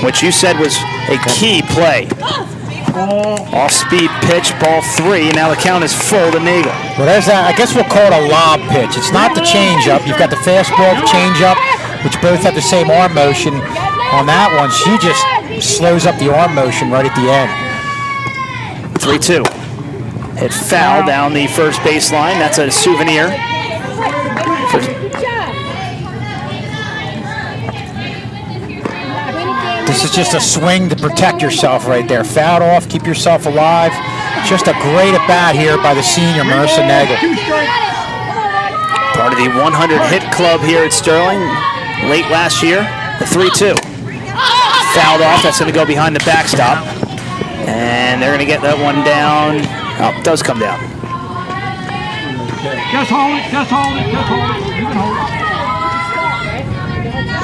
which you said was a key play. Off-speed pitch, ball 3, and now the count is full to Nagel. Well, there's that. I guess we'll call it a lob pitch. It's not the changeup. You've got the fastball, the changeup, which both have the same arm motion. On that one, she just slows up the arm motion right at the end. 3-2. Hit foul down the first baseline. That's a souvenir. This is just a swing to protect yourself right there. Fouled off, keep yourself alive. Just a great at-bat here by the senior, Marissa Nagel. Part of the 100 hit club here at Sterling late last year. The 3-2. Fouled off, that's going to go behind the backstop. And they're going to get that one down. Oh, it does come down. Just hold it, just hold it, just hold it. You can hold it.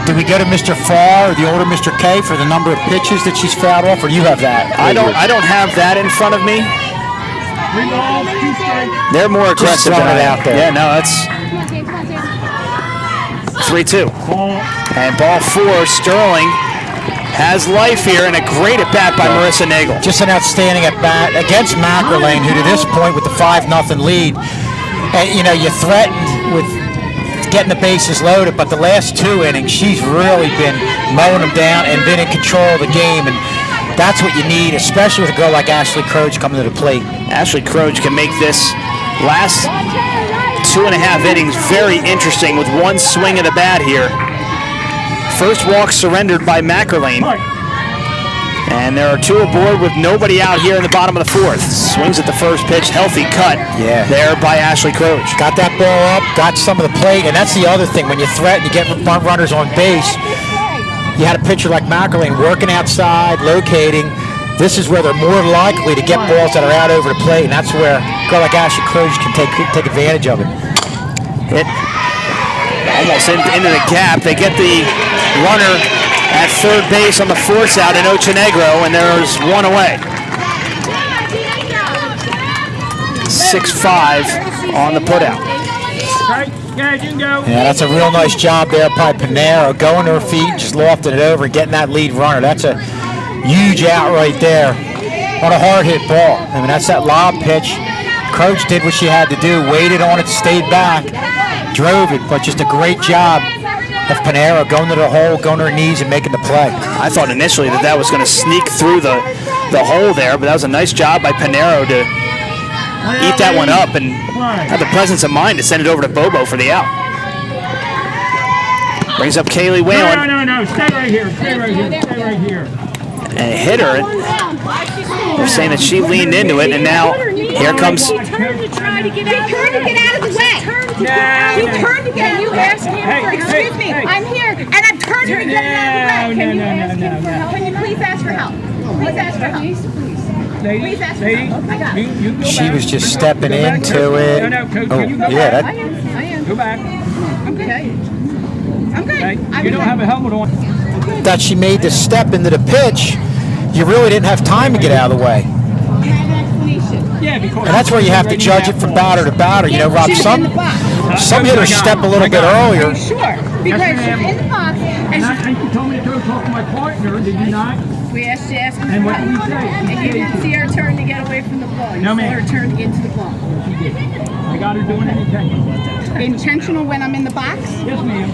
Do we go to Mr. Farr or the older Mr. K for the number of pitches that she's fouled off, or do you have that? I don't have that in front of me. They're more aggressive than I am. Out there. Yeah, no, that's 3-2. And ball 4, Sterling has life here, and a great at-bat by Marissa Nagel. Just an outstanding at-bat against McErlane, who to this point with the 5-0 lead, and, you know, you threatened with getting the bases loaded, but the last 2 innings, she's really been mowing them down and been in control of the game, and that's what you need, especially with a girl like Ashley Croge coming to the plate. Ashley Croge can make this last 2.5 innings very interesting with one swing of the bat here. First walk surrendered by McErlane. And there are 2 aboard with nobody out here in the bottom of the 4th. Swings at the first pitch, healthy cut there by Ashley Croge. Got that ball up, got some of the plate, and that's the other thing. When you threaten, you get front runners on base. You had a pitcher like McErlane working outside, locating. This is where they're more likely to get balls that are out over the plate, and that's where a girl like Ashley Croge can take advantage of it. Hit almost into the gap. They get the runner at third base on the force out in Ochenegro, and there's one away. 6-5 on the putout. Yeah, that's a real nice job there by Panero, going to her feet, just lofting it over and getting that lead runner. That's a huge out right there on a hard hit ball. I mean, that's that lob pitch. Croge did what she had to do, waited on it, stayed back, drove it, but just a great job of Panera going to the hole, going to her knees, and making the play. I thought initially that was going to sneak through the hole there, but that was a nice job by Panero to eat that one up and have the presence of mind to send it over to Bobo for the out. Brings up Kaylee Whalen. No. Stay right here. Stay right here. And hit her. They're saying that she leaned into it, and now here comes. She turned to try to get out of the way. She turned to get out of the way. Excuse me, I'm here, and I'm turning to get out of the way. Can you please ask for help? Please ask for help. Please ask for help. She was just stepping into it. Oh, yeah. I am. Go back. I'm good. I'm good. You don't have a helmet on. That she made the step into the pitch, you really didn't have time to get out of the way. Yeah, because And that's where you have to judge it from batter to batter. You know, Rob, some hitters step a little bit earlier. Sure, because she's in the box, And I think you told me to go talk to my partner, did you not? we asked you to ask And what did he say? and you didn't see her turn to get away from the ball. You No, saw ma'am. her turn to get to the ball. She did. I got her doing anything. Intentional when I'm in the box? Yes, ma'am.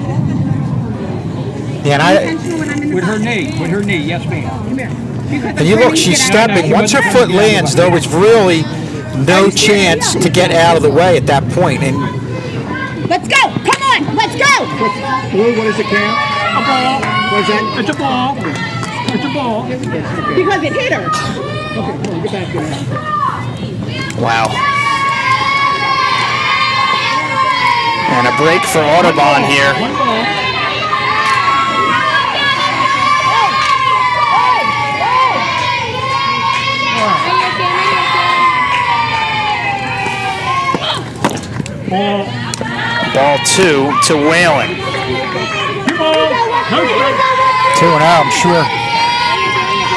Yeah, and Intentional when I'm in the With box? her knee. With her knee. Yes, ma'am. Come here. Because and you I'm look, trying to she's get out. stepping. Once her foot lands, there was really no chance to get out of the way at that point. And Let's go! Come on! Let's go! Blue, what is the count? A ball. What is that? It's a ball. It's a ball. Because it hit her. Get back there. Wow. And a break for Audubon here. One ball. Ball 2 to Whalen. 2 balls. No strike. 2-0, I'm sure.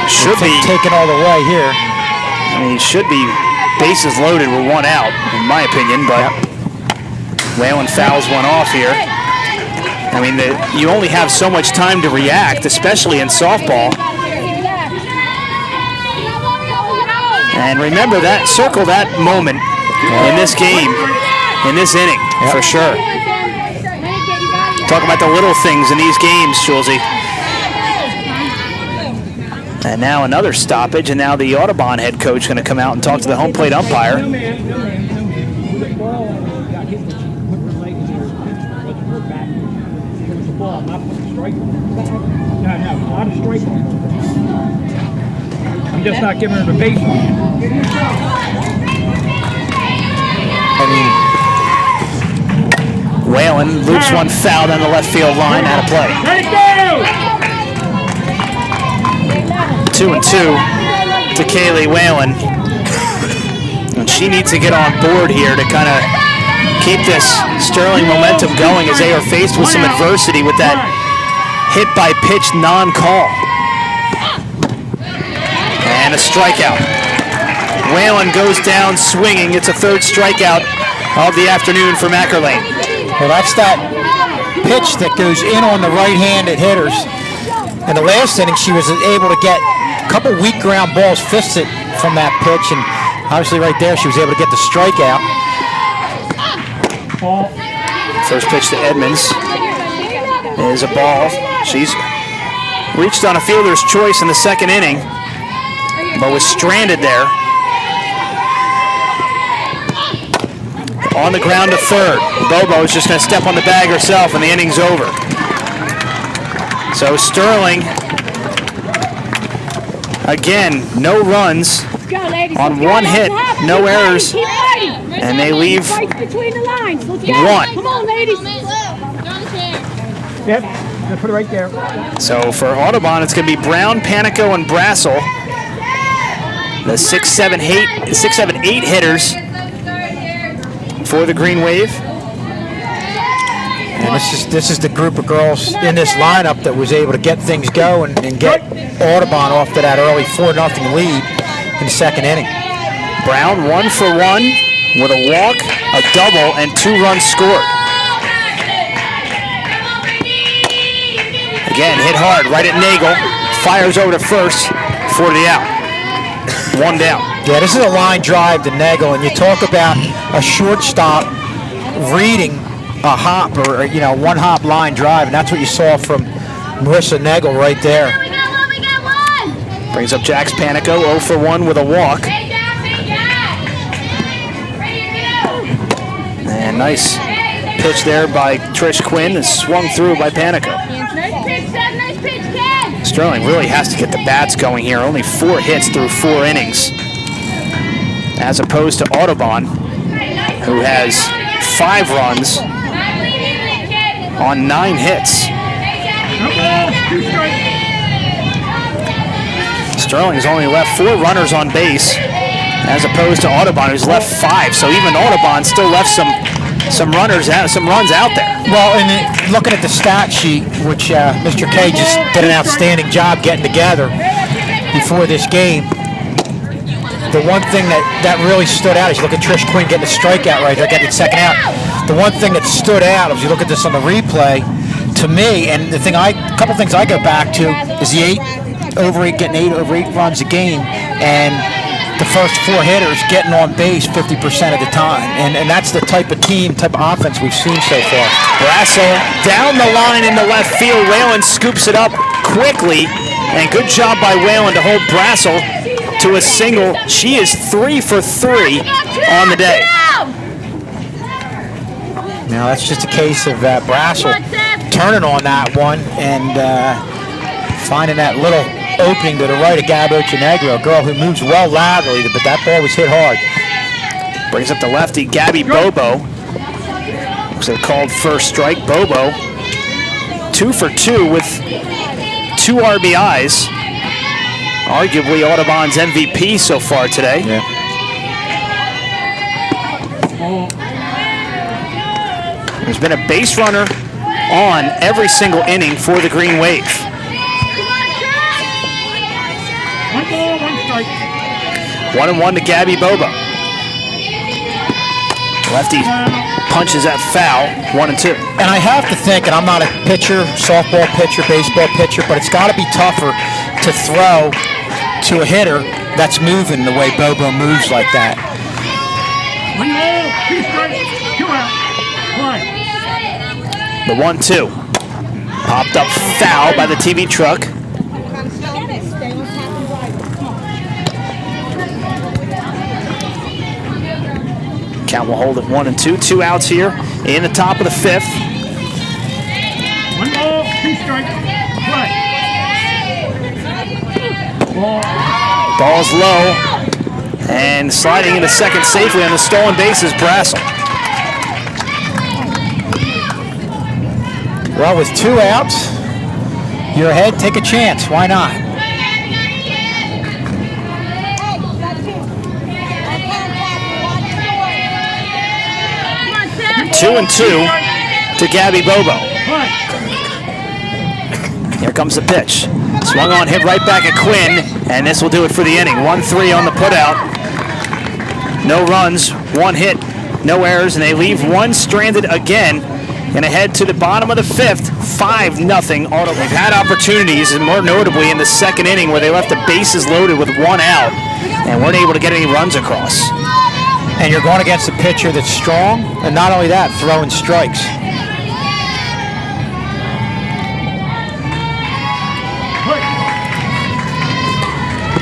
Should be, Taking all the way here. I mean, should be bases loaded with one out, in my opinion, but Whalen fouls one off here. I mean, you only have so much time to react, especially in softball. And remember that, circle that moment in this game, in this inning, for sure. Talk about the little things in these games, Schulze. And now another stoppage, and now the Audubon head coach going to come out and talk to the home plate umpire. No, ma'am. No, ma'am. No, ma'am. The ball got hit with her leg in her. Let's put her back. It was a ball, not putting a strike on her. No, not a strike on her. I'm just not giving her the base. I mean, Whalen loops one foul down the left field line, out of play. Let it go! 2-2 to Kaylee Whalen. And she needs to get on board here to kind of keep this Sterling momentum going as they are faced with some adversity with that hit by pitch non-call. And a strikeout. Whalen goes down swinging. It's a third strikeout of the afternoon for Mackerlane. well, that's that pitch that goes in on the right-handed hitters. In the last inning, she was able to get a couple weak ground balls fisted from that pitch, and obviously right there she was able to get the strikeout. First pitch to Edmonds is a ball. She's reached on a fielder's choice in the second inning, but was stranded there. On the ground to third. Bobo is just going to step on the bag herself, and the inning's over. So Sterling, again, no runs on one hit, no errors, and they leave one. Come on, ladies. Yep. Put it right there. So for Audubon, it's going to be Brown, Panico, and Brassel, the 6-7-8 hitters for the Green Wave. And this is the group of girls in this lineup that was able to get things going and get Audubon off to that early 4-0 lead in the second inning. Brown 1 for 1 with a walk, a double, and 2 runs scored. Again, hit hard right at Nagel. Fires over to first for the out. 1 down. Yeah, this is a line drive to Nagel, and you talk about a shortstop reading a hop or one hop line drive, and that's what you saw from Marissa Nagel right there. We got one. Brings up Jax Panico, 0 for 1 with a walk. And nice pitch there by Trish Quinn and swung through by Panico. Nice pitch, Seth. Nice pitch, kid. Sterling really has to get the bats going here. Only 4 hits through 4 innings. As opposed to Audubon, who has 5 runs on 9 hits. Sterling's only left 4 runners on base, as opposed to Audubon, who's left 5. So even Audubon still left some runs out there. Well, and looking at the stat sheet, which Mr. K just did an outstanding job getting together before this game, the one thing that really stood out is you look at Trish Quinn getting a strikeout right there, getting the second out. The one thing that stood out, as you look at this on the replay, to me, and a couple things I go back to is the getting 8 over 8 runs a game, and the first 4 hitters getting on base 50% of the time, and that's the type of offense we've seen so far. Brasso down the line into left field. Whalen scoops it up quickly, and good job by Whalen to hold Brasso to a single. She is 3 for 3 on the day. Now that's just a case of Brasso turning on that one and finding that little opening to the right of Gabo Chinegro, a girl who moves well laterally, but that ball was hit hard. Brings up the lefty, Gabby Bobo. Looks like called first strike. Bobo, 2 for 2 with 2 RBIs. Arguably Audubon's MVP so far today. Yeah. There's been a base runner on every single inning for the Green Wave. 1-1 to Gabby Bobo. Lefty punches that foul, 1-2. And I have to think, and I'm not a pitcher, softball pitcher, baseball pitcher, but it's got to be tougher to throw to a hitter that's moving the way Bobo moves like that. The 1-2. Popped up foul by the TV truck. Count will hold at 1-2. 2 outs here in the top of the 5th. 1 ball, 2 strikes. Play. Ball's low. And sliding into second safely on the stolen base is Brassel. Well, with 2 outs, you're ahead, take a chance. Why not? Two and 2 to Gabby Bobo. Here comes the pitch. Swung on, hit right back at Quinn, and this will do it for the inning. 1-3 on the putout. No runs, 1 hit, no errors, and they leave 1 stranded again. And ahead to the bottom of the 5th, 5-0 Auto. They've had opportunities, and more notably in the 2nd inning where they left the bases loaded with 1 out and weren't able to get any runs across. And you're going against a pitcher that's strong, and not only that, throwing strikes.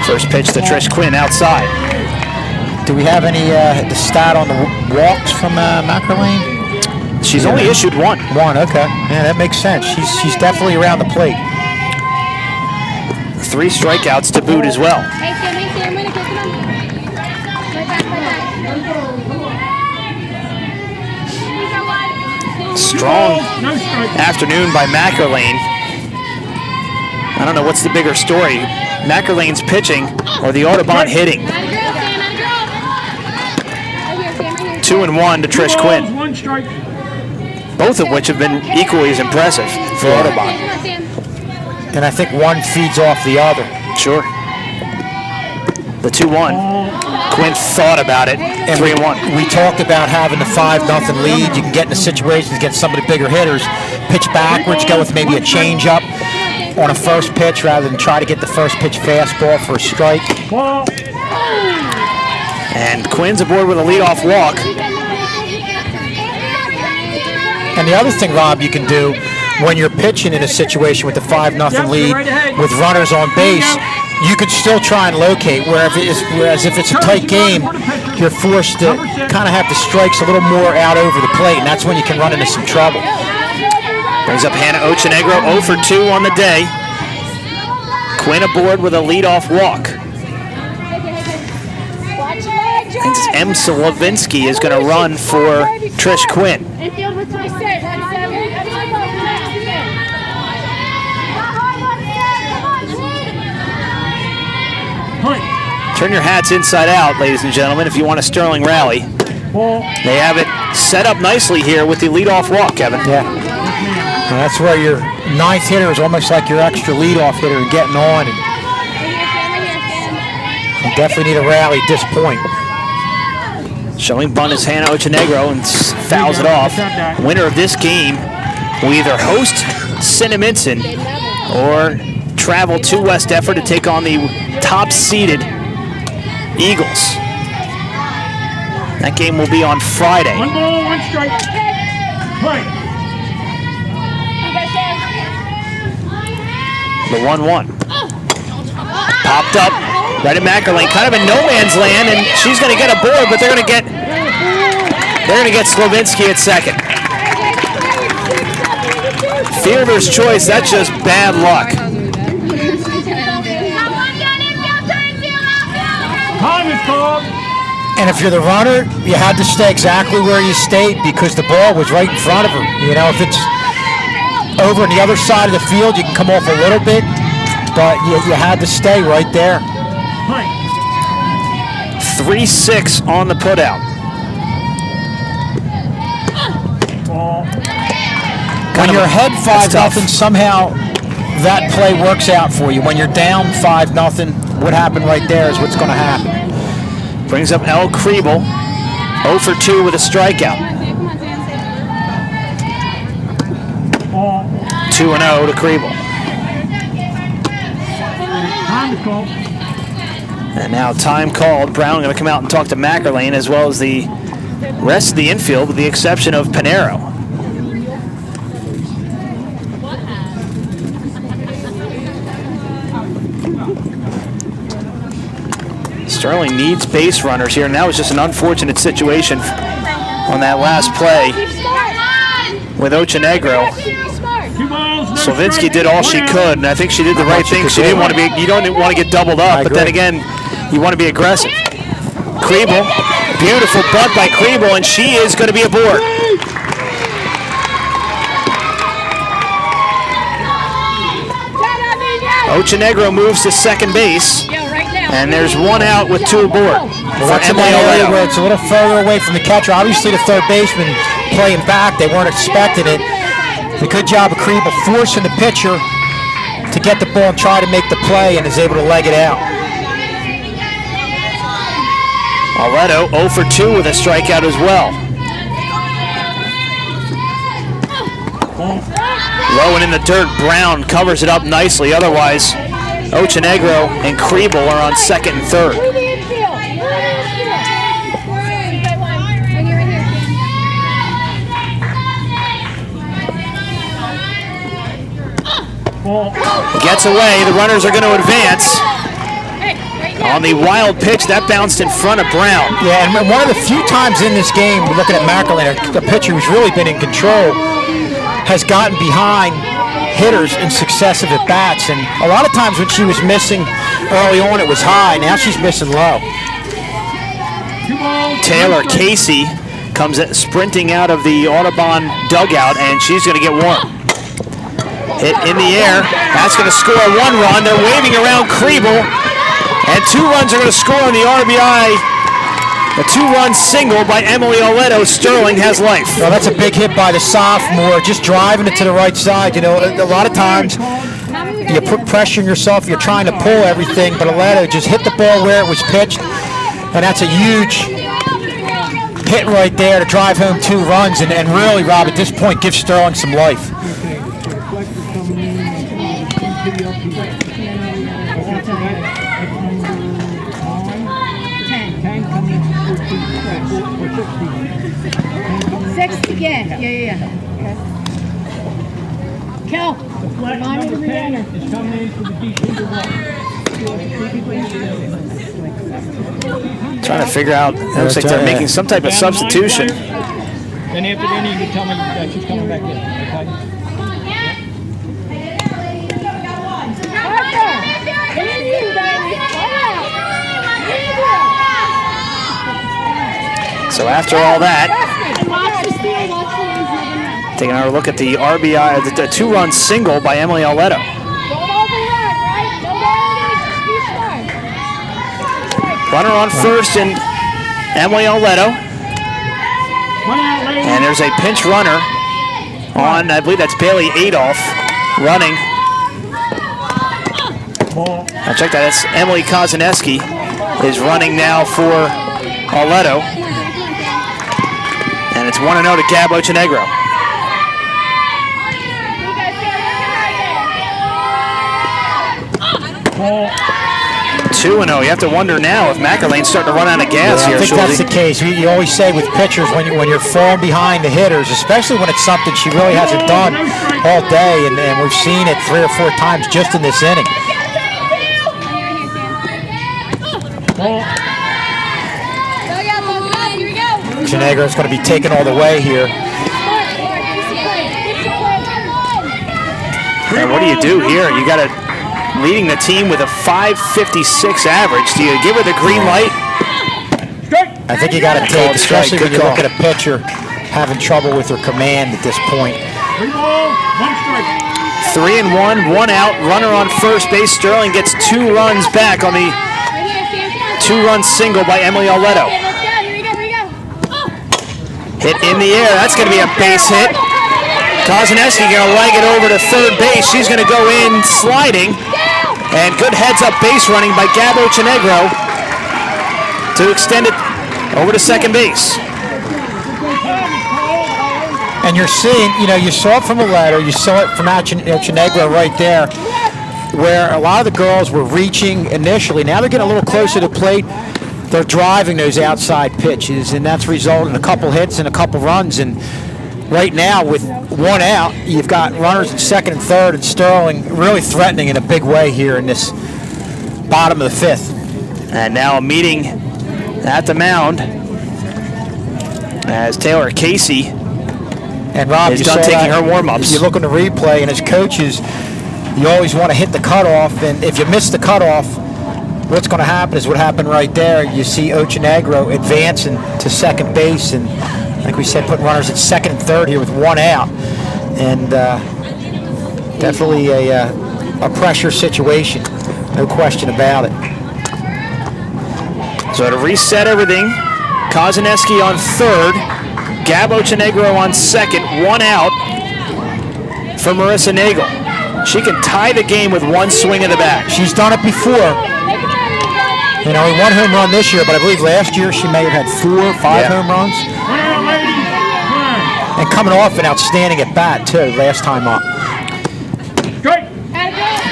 First pitch to Trish Quinn outside. Do we have any the stat on the walks from Mackerlane? She's only issued 1. 1, okay. Yeah, that makes sense. She's definitely around the plate. 3 strikeouts to boot as well. Strong afternoon by Mackerlane. I don't know what's the bigger story, Mackerlane's pitching or the Audubon hitting. 2-1 to Trish Quinn. 1 strike. Both of which have been equally as impressive for Audubon. And I think one feeds off the other. Sure. The 2-1. Quinn thought about it. 3-1. We talked about having the 5-0 lead. You can get into situations against some of the bigger hitters, pitch backwards, go with maybe a changeup on a first pitch rather than try to get the first pitch fastball for a strike. And Quinn's aboard with a leadoff walk. the other thing, Rob, you can do when you're pitching in a situation with the 5-0 lead with runners on base, you can still try and locate. Whereas if it's a tight game, you're forced to kind of have the strikes a little more out over the plate, and that's when you can run into some trouble. Brings up Hannah Ochenegro, 0 for 2 on the day. Quinn aboard with a leadoff walk. And M. Slavinsky is going to run for Trish Quinn. Turn your hats inside out, ladies and gentlemen, if you want a Sterling rally. They have it set up nicely here with the leadoff walk, Kevin. Yeah. And that's where your ninth hitter is almost like your extra leadoff hitter and getting on. And you definitely need a rally at this point. Showing bunt is Hannah Ochenegro and fouls it off. Winner of this game will either host Cinnaminson or travel to West Deptford to take on the top-seeded Eagles. That game will be on Friday. 1 ball, 1 strike. Play. The 1-1. Popped up right at Mackerlane, kind of in no man's land, and she's going to get a board, but they're going to get Slavinsky at second. Fielder's choice, that's just bad luck. Time is called. And if you're the runner, you had to stay exactly where you stayed because the ball was right in front of her. You know, if it's over on the other side of the field, you can come off a little bit, but you had to stay right there. 3-6 on the putout. When you're ahead 5-0, somehow that play works out for you. When you're down 5-0, what happened right there is what's going to happen. Brings up Elle Kriebel, 0 for 2 with a strikeout. 2-0 to Kriebel. Time is called. And now time called. Brown going to come out and talk to Mackerlane as well as the rest of the infield with the exception of Pinero. Sterling needs base runners here, and that was just an unfortunate situation on that last play with Ochenegro. Slavinsky did all she could, and I think she did the right thing. She didn't want to be. You don't want to get doubled up, but then again, you want to be aggressive. Kriebel, beautiful bunt by Kriebel, and she is going to be aboard. Ochenegro moves to second base. And there's 1 out with 2 aboard. Well, that's in that area where it's a little further away from the catcher. Obviously, the third baseman playing back, they weren't expecting it. A good job of Kriebel forcing the pitcher to get the ball and try to make the play, and is able to leg it out. Arletto 0 for 2 with a strikeout as well. Low and in the dirt, Brown covers it up nicely. Otherwise, Ochenegro and Kriebel are on second and third. Gets away, the runners are going to advance. On the wild pitch, that bounced in front of Brown. Yeah, and one of the few times in this game, looking at Mackerlane, the pitcher who's really been in control, has gotten behind hitters in successive at-bats, and a lot of times when she was missing early on, it was high. Now she's missing low. Taylor Casey comes sprinting out of the Audubon dugout, and she's going to get warm. Hit in the air. That's going to score 1 run. They're waving around Kriebel, and 2 runs are going to score on the RBI. A 2-run single by Emily Arletto. Sterling has life. Well, that's a big hit by the sophomore, just driving it to the right side. You know, a lot of times you put pressure on yourself, you're trying to pull everything, but Arletto just hit the ball where it was pitched, and that's a huge hit right there to drive home 2 runs, and really, Rob, at this point, give Sterling some life. Sixth again. Yeah. Okay. Kel, The flex number 10 is coming in for the defensive line. Trying to figure out, it looks like they're making some type of substitution. And after then, you can tell me that she's coming back in. Okay? So after all that, taking another look at the RBI, the two-run single by Emily Arletto. Runner on first and Emily Arletto. And there's a pinch runner on, I believe that's Bailey Adolph running. Now check that, it's Emily Kozaneski is running now for Arletto. And it's 1-0 to Gab Ochenegro. Ball. 2-0. You have to wonder now if McElwain's starting to run out of gas here. I think that's the case. You always say with pitchers, when you're falling behind the hitters, especially when it's something she really hasn't done all day, and we've seen it 3 or 4 times just in this inning. Ochenegro is going to be taken all the way here. And what do you do here? You got to leading the team with a .556 average. Do you give her the green light? I think you got to take, especially when you look at a pitcher having trouble with her command at this point. 3 balls, 1 strike. 3-1, 1 out. Runner on first base. Sterling gets 2 runs back on the 2-run single by Emily Arletto. Hit in the air. That's going to be a base hit. Kozaneski going to leg it over to third base. She's going to go in sliding. And good heads-up base running by Gab Ochenegro to extend it over to second base. And you're seeing, you saw it from Arletto, you saw it from Ochenegro right there, where a lot of the girls were reaching initially. Now they're getting a little closer to plate. They're driving those outside pitches, and that's resulted in a couple hits and a couple runs. And right now, with 1 out, you've got runners at second and third, and Sterling really threatening in a big way here in this bottom of the 5th. And now a meeting at the mound as Taylor Casey and Rob is done taking her warm-ups. You look on the replay, and as coaches, you always want to hit the cutoff, and if you miss the cutoff, what's going to happen is what happened right there. You see Ochenegro advancing to second base, and like we said, putting runners at second and third here with 1 out, and definitely a pressure situation, no question about it. So to reset everything, Kozaneski on third, Gab Ochenegro on second, 1 out for Marissa Nagel. She can tie the game with 1 swing of the bat. She's done it before. Only 1 home run this year, but I believe last year she may have had 4 or 5 home runs. And coming off an outstanding at bat too, last time up. Strike.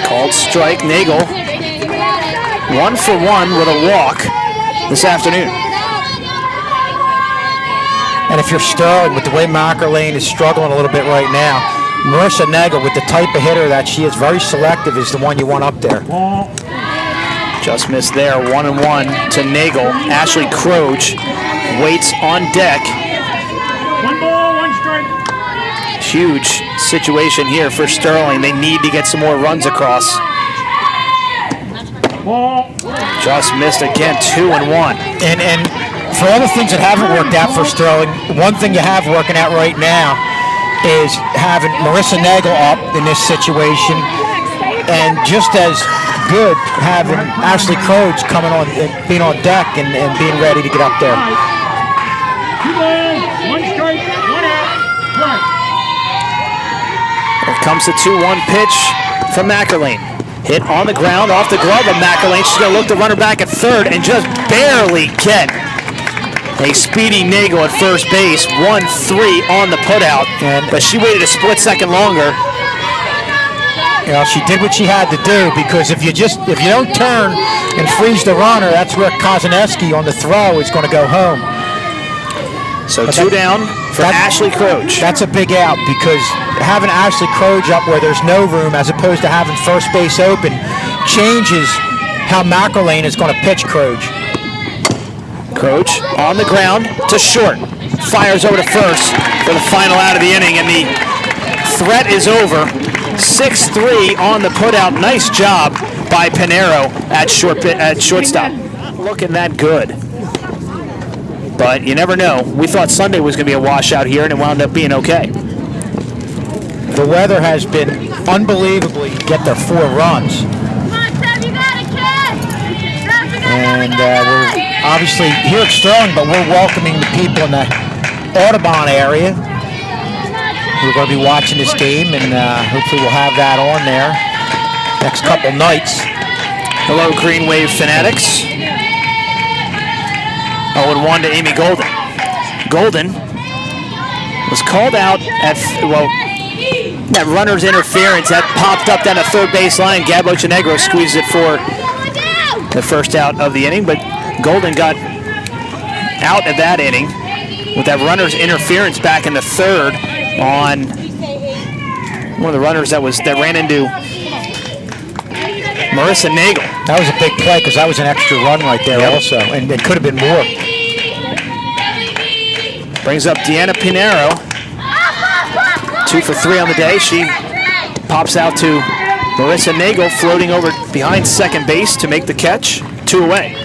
Called strike. Nagel 1 for 1 with a walk this afternoon. And if you're Sterling, with the way McElwain is struggling a little bit right now, Marissa Nagel, with the type of hitter that she is, very selective, is the one you want up there. Just missed there. 1-1 to Nagel. Ashley Croge waits on deck. 1 ball, 1 strike. Huge situation here for Sterling. They need to get some more runs across. Ball. Just missed again. 2-1. And for all the things that haven't worked out for Sterling, one thing you have working out right now is having Marissa Nagel up in this situation, and just as good having Ashley Croge coming on, being on deck and being ready to get up there. 2 balls, 1 strike, 1 out. Right. Here comes the 2-1 pitch from McElwain. Hit on the ground off the glove of McElwain. She's going to look the runner back at third and just barely get a speedy Nagel at first base. 1-3 on the putout, but she waited a split second longer. She did what she had to do, because if you don't turn and freeze the runner, that's where Kozaneski on the throw is going to go home. So 2 down, for Ashley Croge. That's a big out, because having Ashley Croge up where there's no room as opposed to having first base open changes how Mackerlane is going to pitch Croge. Croge on the ground to short. Fires over to first for the final out of the inning, and the threat is over. 6-3 on the putout. Nice job by Pinero at shortstop. Looking that good. But you never know. We thought Sunday was going to be a washout here, and it wound up being okay. The weather has been unbelievably get their 4 runs. And we're obviously here at Sterling, but we're welcoming the people in the Audubon area. We're going to be watching this game, and hopefully we'll have that on there next couple nights. Hello, Green Wave fanatics. 0-1 to Amy Golden. Golden was called out at, that runner's interference that popped up down the third base line. Gabo Chinegro squeezed it for the first out of the inning, but Golden got out of that inning with that runner's interference back in the third on one of the runners that ran into Marissa Nagel. That was a big play, because that was an extra run right there also, and it could have been more. Brings up Deanna Pinero. 2 for 3 on the day. She pops out to Marissa Nagel, floating over behind second base to make the catch. 2 away.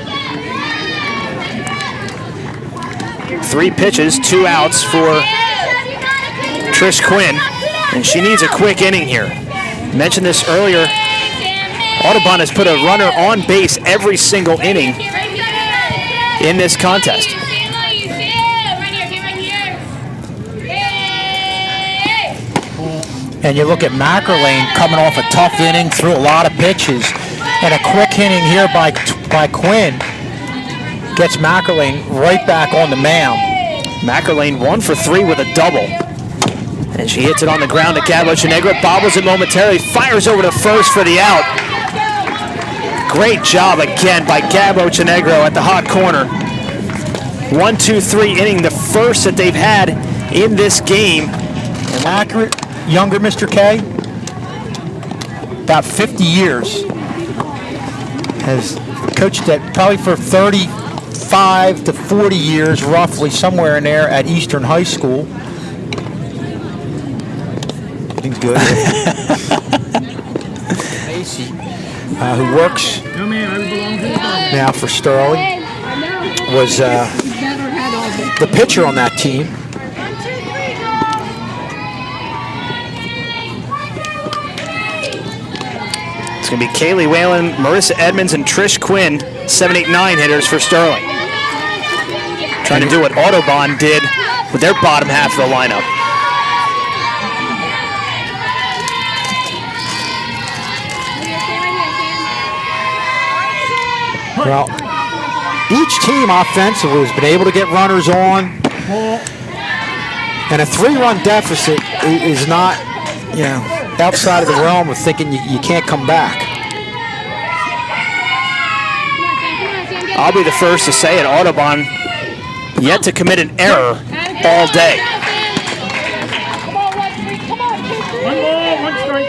3 pitches, 2 outs for Trish Quinn, and she needs a quick inning here. Mentioned this earlier. Audubon has put a runner on base every single inning in this contest. And you look at Mackerlane coming off a tough inning, threw a lot of pitches, and a quick inning here by Quinn gets Mackerlane right back on the mound. Mackerlane 1 for 3 with a double. And she hits it on the ground to Gabo Chinegro, bobbles it momentarily, fires over to first for the out. Great job again by Gabo Chinegro at the hot corner. 1-2-3 inning, the first that they've had in this game. An accurate younger Mr. K, about 50 years, has coached at probably for 35 to 40 years, roughly, somewhere in there at Eastern High School. Everything's good. Macy, who works now for Sterling, was the pitcher on that team. It's going to be Kaylee Whalen, Marissa Edmonds, and Trish Quinn, 7, 8, 9 hitters for Sterling. Trying to do what Audubon did with their bottom half of the lineup. Well, each team offensively has been able to get runners on, and a 3-run deficit is not, outside of the realm of thinking you can't come back. I'll be the first to say it, Audubon yet to commit an error all day. One ball, 1 strike.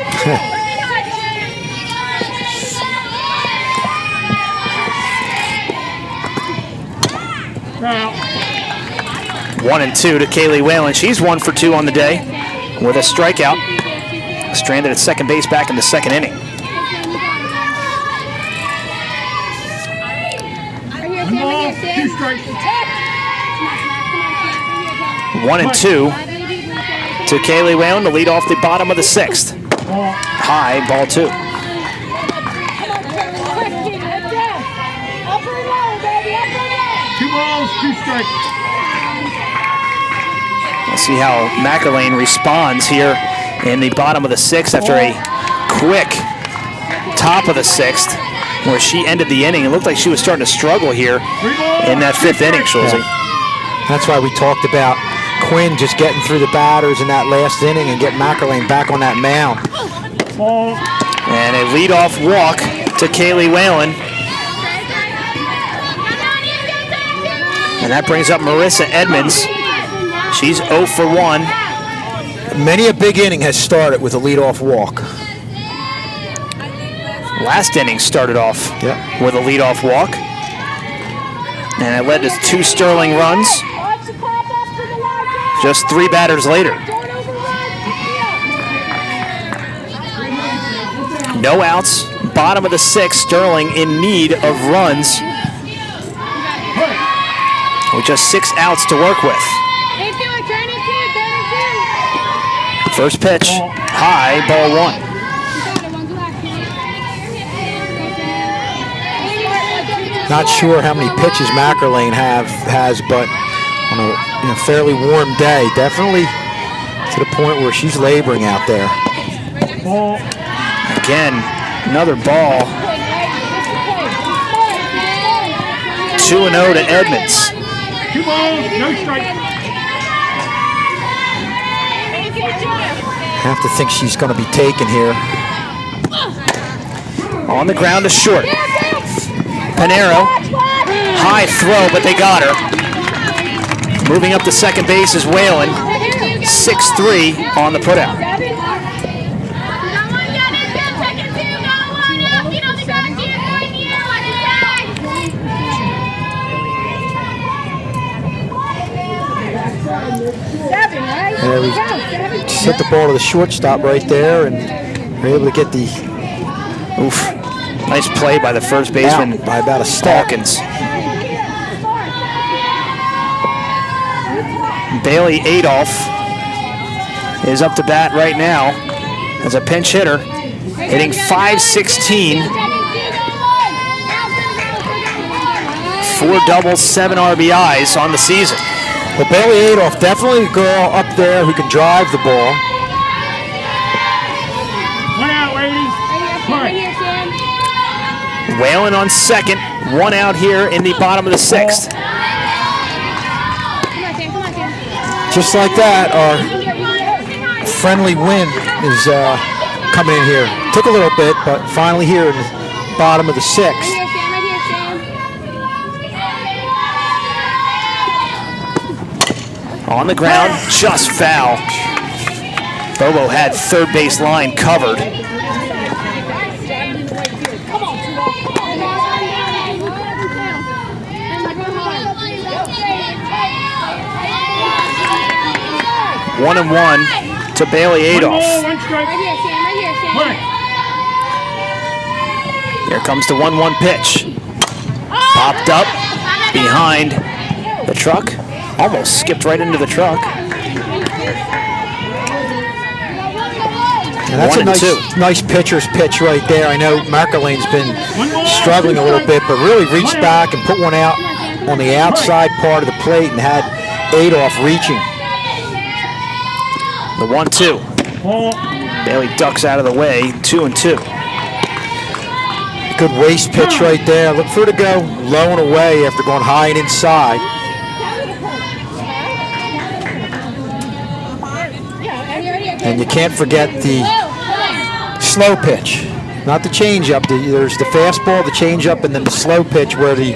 1-2 to Kaylee Whalen. She's 1 for 2 on the day with a strikeout. Stranded at second base back in the second inning. 1 ball, 2 strikes. 1-2 to Kaylee Whalen to lead off the bottom of the 6th. High, ball 2. 2 balls, 2 strikes. We'll see how Mackerlane responds here in the bottom of the 6th after a quick top of the 6th where she ended the inning. It looked like she was starting to struggle here in that 5th inning, Schulze. That's why we talked about Quinn just getting through the batters in that last inning and get Mackerlane back on that mound. And a leadoff walk to Kaylee Whalen. And that brings up Marissa Edmonds, She's 0 for 1. Many a big inning has started with a leadoff walk. Last inning started off with a leadoff walk. And it led to 2 Sterling runs. Just 3 batters later. No outs. Bottom of the 6th, Sterling in need of runs. With just 6 outs to work with. First pitch, high, ball 1. Not sure how many pitches Mackerlane has, but on a fairly warm day, definitely to the point where she's laboring out there. Again, another ball. 2-0 to Edmonds. 2 balls, no strike. I have to think she's going to be taken here. On the ground to short. Pinero, high throw, but they got her. Moving up to second base is Whalen. 6-3 on the putout. There we just hit the ball to the shortstop right there, and we're able to get the nice play by the first baseman by about a step. Hawkins. Bailey Adolph is up to bat right now as a pinch hitter, hitting .516, 4 doubles, 7 RBIs on the season. Well, Bailey Adolph, definitely a girl up there who can drive the ball. 1 out, ladies. Whalen on second, 1 out here in the bottom of the 6th. Just like that, our friendly wind is coming in here. Took a little bit, but finally here in the bottom of the 6th. On the ground, just foul. Bobo had third base line covered. One and 1 to Bailey Adolph. Here comes the 1-1 pitch. Popped up behind the truck. Almost skipped right into the truck. And that's a nice pitcher's pitch right there. I know Mackerlane's been struggling a little bit, but really reached back and put one out on the outside part of the plate and had Adolph reaching. The 1-2. Bailey ducks out of the way, 2-2. Good waist pitch right there. Look for her to go low and away after going high and inside. And you can't forget the slow pitch, not the changeup. There's the fastball, the changeup, and then the slow pitch where the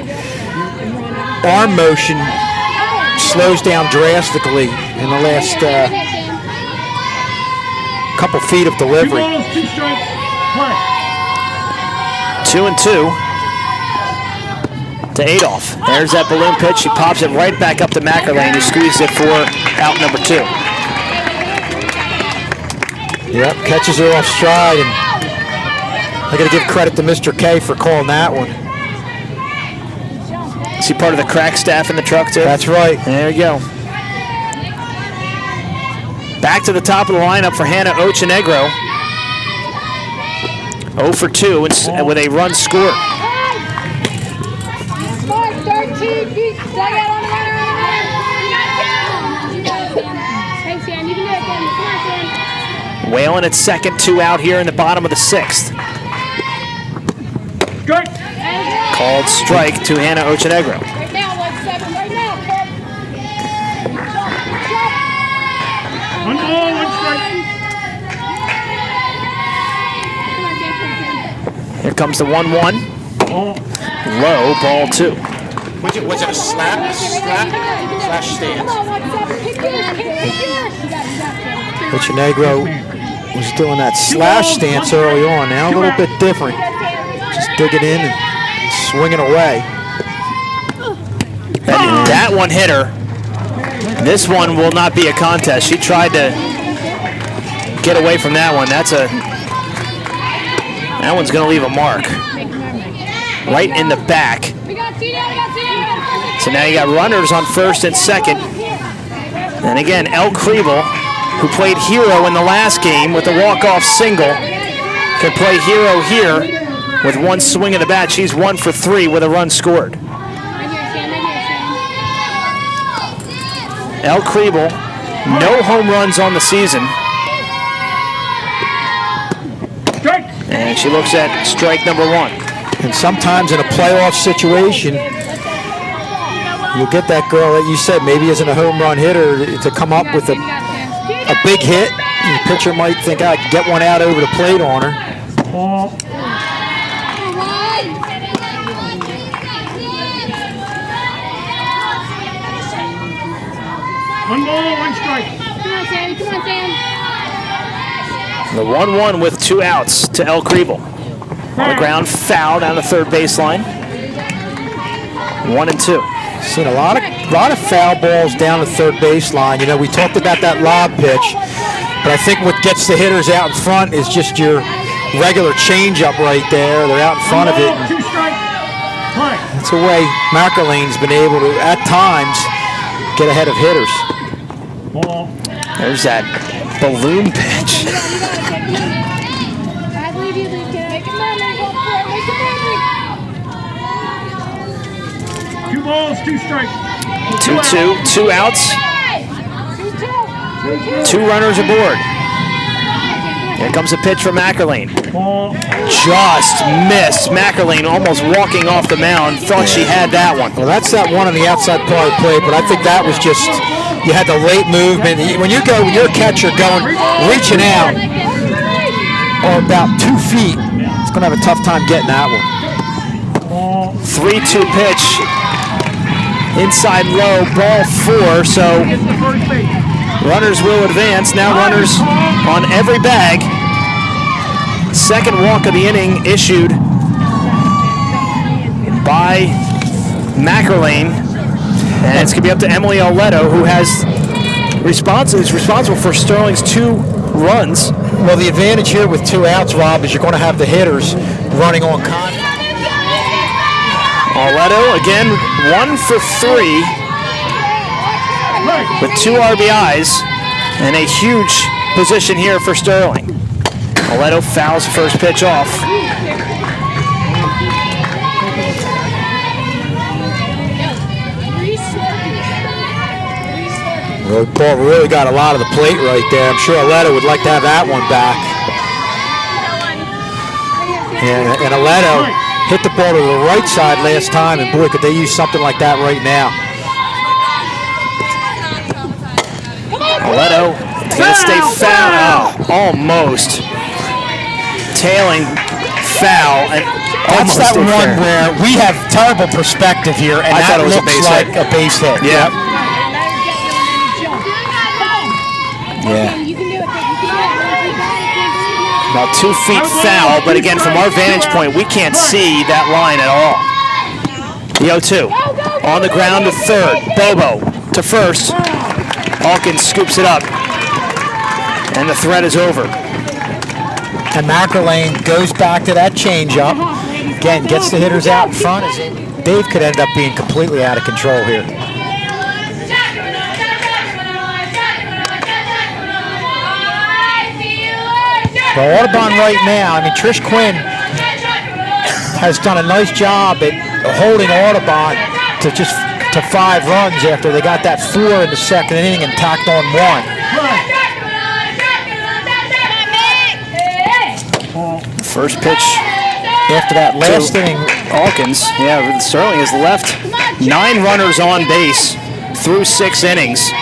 arm motion slows down drastically in the last couple feet of delivery. 2-2 to Adolph. There's that balloon pitch. She pops it right back up to Mackerlane, who squeezes it for out number 2. Yep, catches her off stride, and I got to give credit to Mr. K for calling that one. Is he part of the crack staff in the truck too? That's right. There we go. Back to the top of the lineup for Hannah Ochenegro. 0 for 2 with a run scored. Whalen at second, 2 out here in the bottom of the 6th. Good. Called strike to Hannah Ochenegro. Right now, 1-7. Right now, kid. 1 ball, 1 strike. Here comes the 1-1. Low, ball 2. Was it a slap slash stance? Montenegro was doing that slash stance early on. Now a little bit different. Just digging in and swinging away. And that one hit her. This one will not be a contest. She tried to get away from that one. That one's going to leave a mark right in the back. So now you got runners on first and second. And again, El Kriebel, who played hero in the last game with the walk-off single, can play hero here with one swing of the bat. She's 1 for 3 with a run scored. El Kriebel, no home runs on the season. And she looks at strike number 1. And sometimes in a playoff situation, you'll get that girl that you said maybe isn't a home run hitter to come up with a big hit. The pitcher might think, I could get one out over the plate on her. One ball, one strike. Come on, Sam. Come on, Sam. The 1-1 with 2 outs to El Kriebel. On the ground, foul down the third baseline. 1 and 2. Seen a lot of foul balls down the third baseline. You know, we talked about that lob pitch, but I think what gets the hitters out in front is just your regular changeup right there. They're out in front of it. Two strikes. That's a way Mackerlane's been able to, at times, get ahead of hitters. Ball. There's that balloon pitch. I believe you, Luke. Make it memory. Go for it. Make it memory. 2 balls, 2 strikes. 2-2, 2 outs, 2 runners aboard. Here comes a pitch from Mackerlane. Ball. Just missed. Mackerlane almost walking off the mound. Thought she had that one. Well, that's that one on the outside part of the plate, but I think that was just, you had the late movement. When you're a catcher reaching out, or about 2 feet, it's going to have a tough time getting that one. 3-2 pitch. Inside low, ball 4, so runners will advance. Now runners on every bag. Second walk of the inning issued by Mackerlane. And it's going to be up to Emily Oleto, who is responsible for Sterling's 2 runs. Well, the advantage here with 2 outs, Rob, is you're going to have the hitters running on contact. Oleto, again, 1 for 3 with 2 RBIs and a huge position here for Sterling. Oleto fouls the first pitch off. Well, Paul really got a lot of the plate right there. I'm sure Oleto would like to have that one back. And Oleto hit the ball to the right side last time, and boy, could they use something like that right now. Oleto going to stay foul. Oh, almost. Tailing foul. And that's that one where we have terrible perspective here, and I thought that it was looks like a base hit. Yeah. Yeah. You can do it. Now 2 feet foul, but again, from our vantage point, we can't see that line at all. The 0-2. On the ground to third. Bobo to first. Hawkins scoops it up. And the threat is over. And Mackerlane goes back to that changeup. Again, gets the hitters out in front. Dave could end up being completely out of control here. Well, Audubon right now, I mean, Trish Quinn has done a nice job at holding Audubon to 5 runs after they got that 4 in the second inning and tacked on 1. First pitch after that last inning. Hawkins, yeah, Sterling has left 9 runners on base through 6 innings.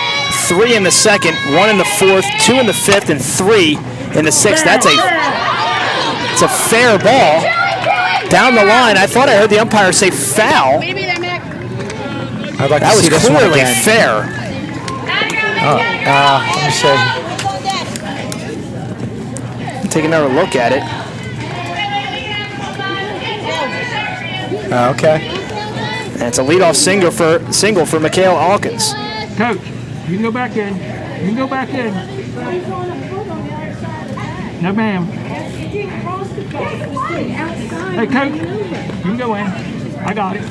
3 in the second, 1 in the fourth, 2 in the fifth, and 3 in the 6th. It's a fair ball down the line. I thought I heard the umpire say foul. I'd like That to was see this one clearly again. fair. Let me see. Take another look at it. Okay. And it's a leadoff single for Mikhail Alkins. Coach, you can go back in. You can go back in. No, ma'am. Hey, Coach, you can go in. I got it.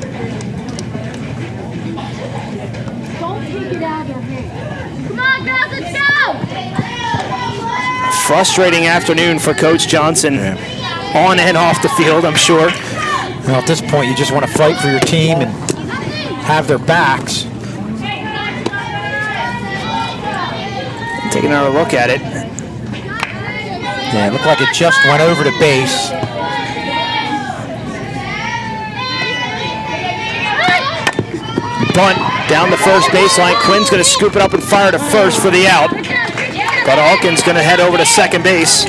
Don't take it out of their hands. Come on, girls, let's go! Frustrating afternoon for Coach Johnson, on and off the field, I'm sure. Well, at this point, you just want to fight for your team and have their backs. Taking another look at it. Yeah, it looked like it just went over the base. Bunt down the first baseline. Quinn's going to scoop it up and fire to first for the out. But Alkins going to head over to second base.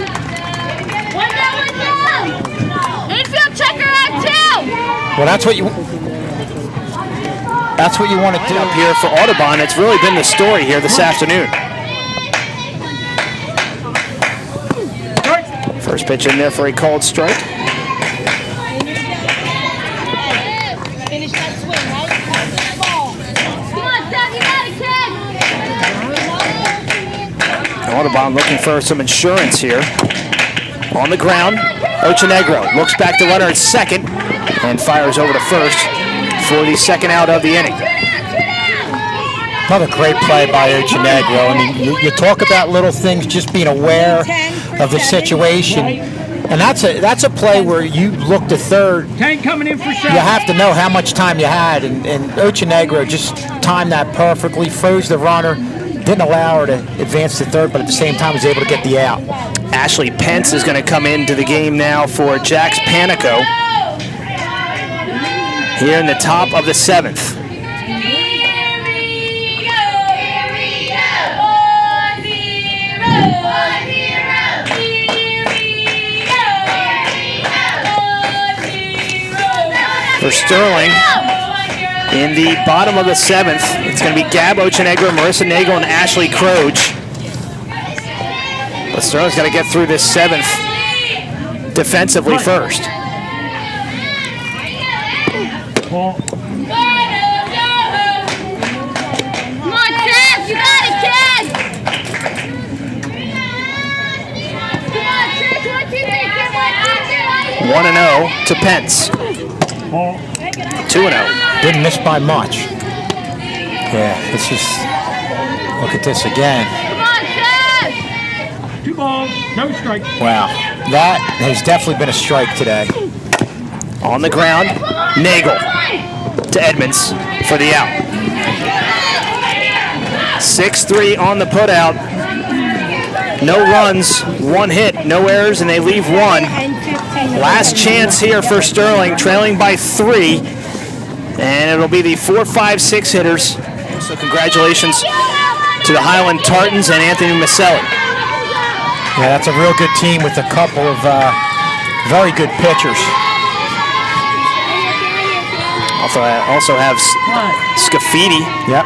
Infield checker at 2! Well, that's what you want to do. Up here for Audubon, it's really been the story here this afternoon. First pitch in there for a called strike. Finish that swing, right? Come on, Seth, you got it, kid! Audubon looking for some insurance here. On the ground, Ochinegro looks back to runner at second and fires over to first for the second out of the inning. Another great play by Ochinegro. I mean, you talk about little things, just being aware of the situation, and that's a play where you look to third. Tank coming in for shot. You have to know how much time you had, and Ochinegro just timed that perfectly, froze the runner, didn't allow her to advance to third, but at the same time was able to get the out. Ashley Pence is going to come into the game now for Jax Panico here in the top of the 7th. For Sterling, in the bottom of the 7th, it's going to be Gab Ochinegro, Marissa Nagel, and Ashley Croge. But Sterling's got to get through this 7th defensively first. Ball. Come on, Chris, you got it, kid! Come on, Chris, 1, 2, 3, kid, 1, 2, 3. 1-0 to Pence. Ball. 2-0. Didn't miss by much. Yeah, let's just look at this again. Come on, Chris! 2 balls, no strike. Wow, that has definitely been a strike today. On the ground, Nagel to Edmonds for the out. 6-3 on the putout. No runs, 1 hit, no errors, and they leave 1. Last chance here for Sterling, trailing by 3. And it'll be the 4-5-6 hitters. So congratulations to the Highland Tartans and Anthony Maselli. Yeah, that's a real good team with a couple of very good pitchers. Also have Scafidi, Yep.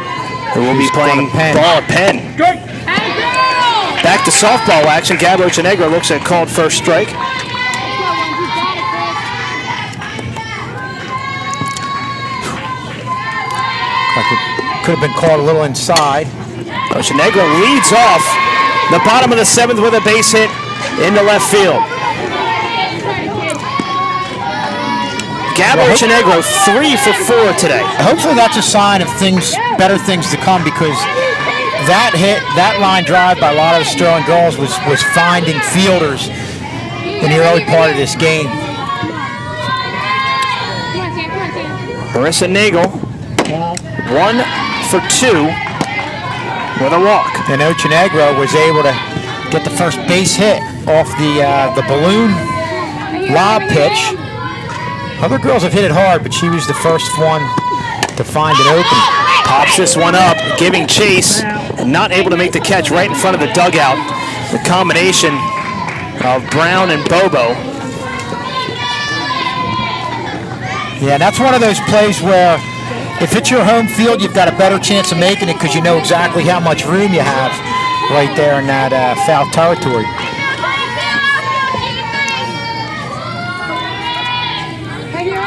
who will be playing ball at Penn. Back to softball action. Gabo Ochinegro looks at called first strike. Could have been caught a little inside. Ochinegro leads off the bottom of the 7th with a base hit into left field. Gabo Ochinegro 3 for 4 today. Hopefully that's a sign of better things to come, because that line drive by a lot of the Sterling girls was finding fielders in the early part of this game. Marissa Nagel 1 for 2 with a walk. And Ochinegro was able to get the first base hit off the balloon lob pitch. Other girls have hit it hard, but she was the first one to find an opening. Pops this one up, giving chase, and not able to make the catch right in front of the dugout. The combination of Brown and Bobo. Yeah, that's one of those plays where if it's your home field, you've got a better chance of making it because you know exactly how much room you have right there in that foul territory.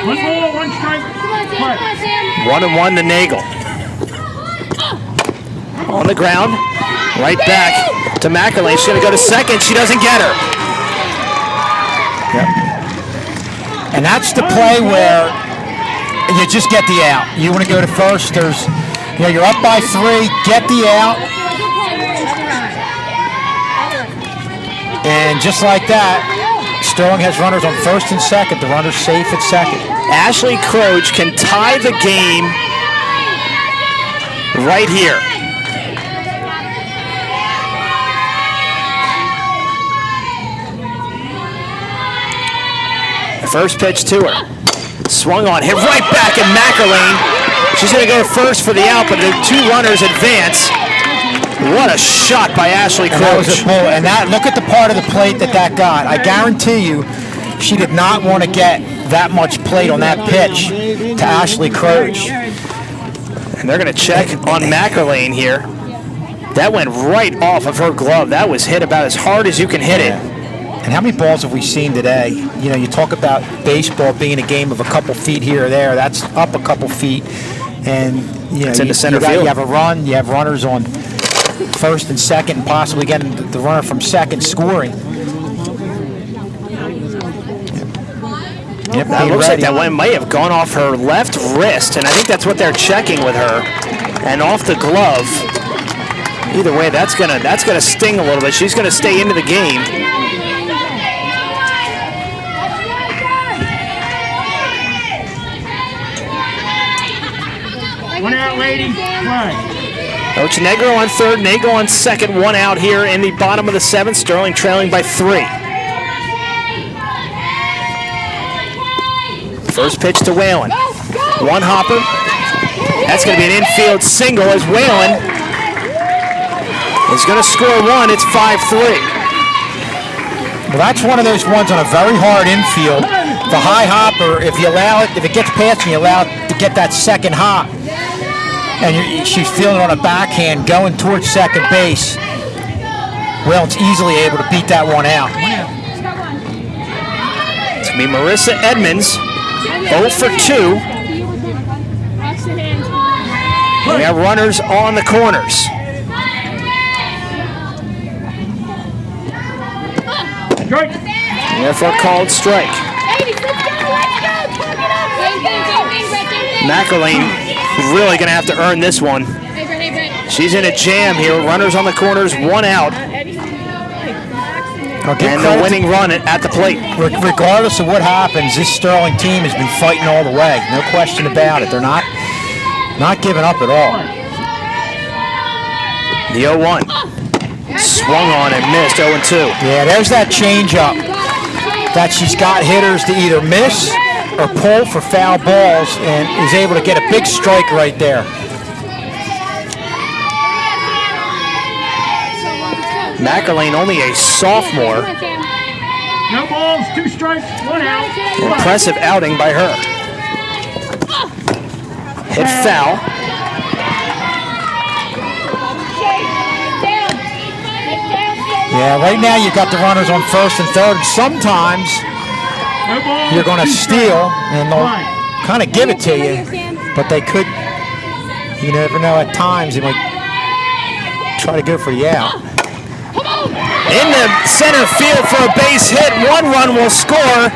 One ball, one strike. 1-1 to Nagel. On the ground, right back to McElwain. She's going to go to second. She doesn't get her. Yep. And that's the play where you just get the out. You want to go to first. You're up by 3. Get the out. And just like that, Sterling has runners on first and second. The runner's safe at second. Ashley Croge can tie the game right here. First pitch to her. Swung on, hit right back at McElwain. She's going to go first for the out, but the 2 runners advance. What a shot by Ashley Croge. That was a pull. And that, look at the part of the plate that got. I guarantee you, she did not want to get that much plate on that pitch to Ashley Croge. And they're going to check on McElwain here. That went right off of her glove. That was hit about as hard as you can hit it. And how many balls have we seen today? You know, you talk about baseball being a game of a couple feet here or there. That's up a couple feet. And, you know, it's in the center field. You have a run. You have runners on first and second and possibly getting the runner from second scoring. Yep, that looks like that one might have gone off her left wrist, and I think that's what they're checking with her. And off the glove. Either way, that's gonna sting a little bit. She's gonna stay into the game. One out, lady. One. Ochinegro on third, Nagel on second. 1 out here in the bottom of the 7th. Sterling trailing by 3. First pitch to Whalen. 1 hopper. That's going to be an infield single as Whalen is going to score 1. It's 5-3. Well, that's one of those ones on a very hard infield. The high hopper, if you allow it, if it gets past you, you allow it to get that second hop. And she's feeling it on a backhand going towards second base. Whelan's easily able to beat that one out. It's going to be Marissa Edmonds, 0 for 2. We have runners on the corners. Therefore called strike. McElwain really going to have to earn this one. She's in a jam here. Runners on the corners, 1 out. And the winning run at the plate. Regardless of what happens, this Sterling team has been fighting all the way. No question about it. They're not giving up at all. The 0-1. Swung on and missed, 0-2. Yeah, there's that changeup that she's got hitters to either miss or pull for foul balls and is able to get a big strike right there. McElwain, only a sophomore. No balls, 2 strikes, 1 out. Impressive outing by her. Hit foul. Yeah, right now you've got the runners on first and third. Sometimes you're going to steal and they'll kind of give it to you, but they could, you never know, at times they might try to go for the out. In the center field for a base hit. 1 run will score,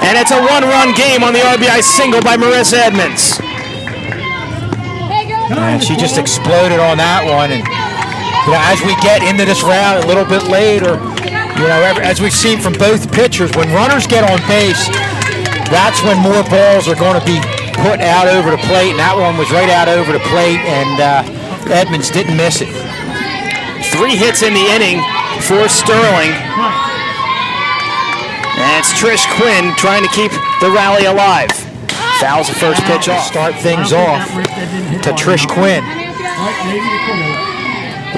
and it's a 1-run game on the RBI single by Marissa Edmonds. And she just exploded on that one. And you know, as we get into this round a little bit later, you know, as we've seen from both pitchers, when runners get on base, that's when more balls are going to be put out over the plate. And that one was right out over the plate, and Edmonds didn't miss it. 3 hits in the inning for Sterling. And it's Trish Quinn trying to keep the rally alive. Fouls the first pitch off. Start things off to Trish Quinn.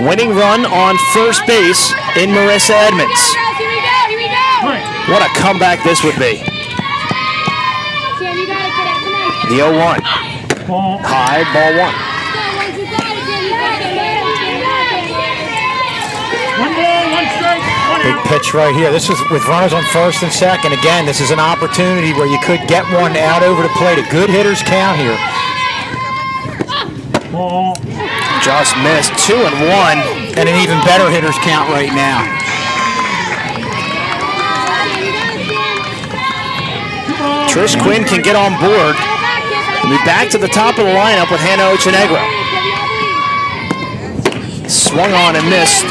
Winning run on first base in Marissa Edmonds. What a comeback this would be. The 0-1. High, ball 1. One ball, one strike, one Big out. pitch right here. This is with runners on first and second. Again, this is an opportunity where you could get one out over the plate. A good hitter's count here. Ball. Just missed. 2-1. And an even better hitter's count right now. Trish Quinn can get on board. We'll be back to the top of the lineup with Hannah Ochenegro. Swung on and missed.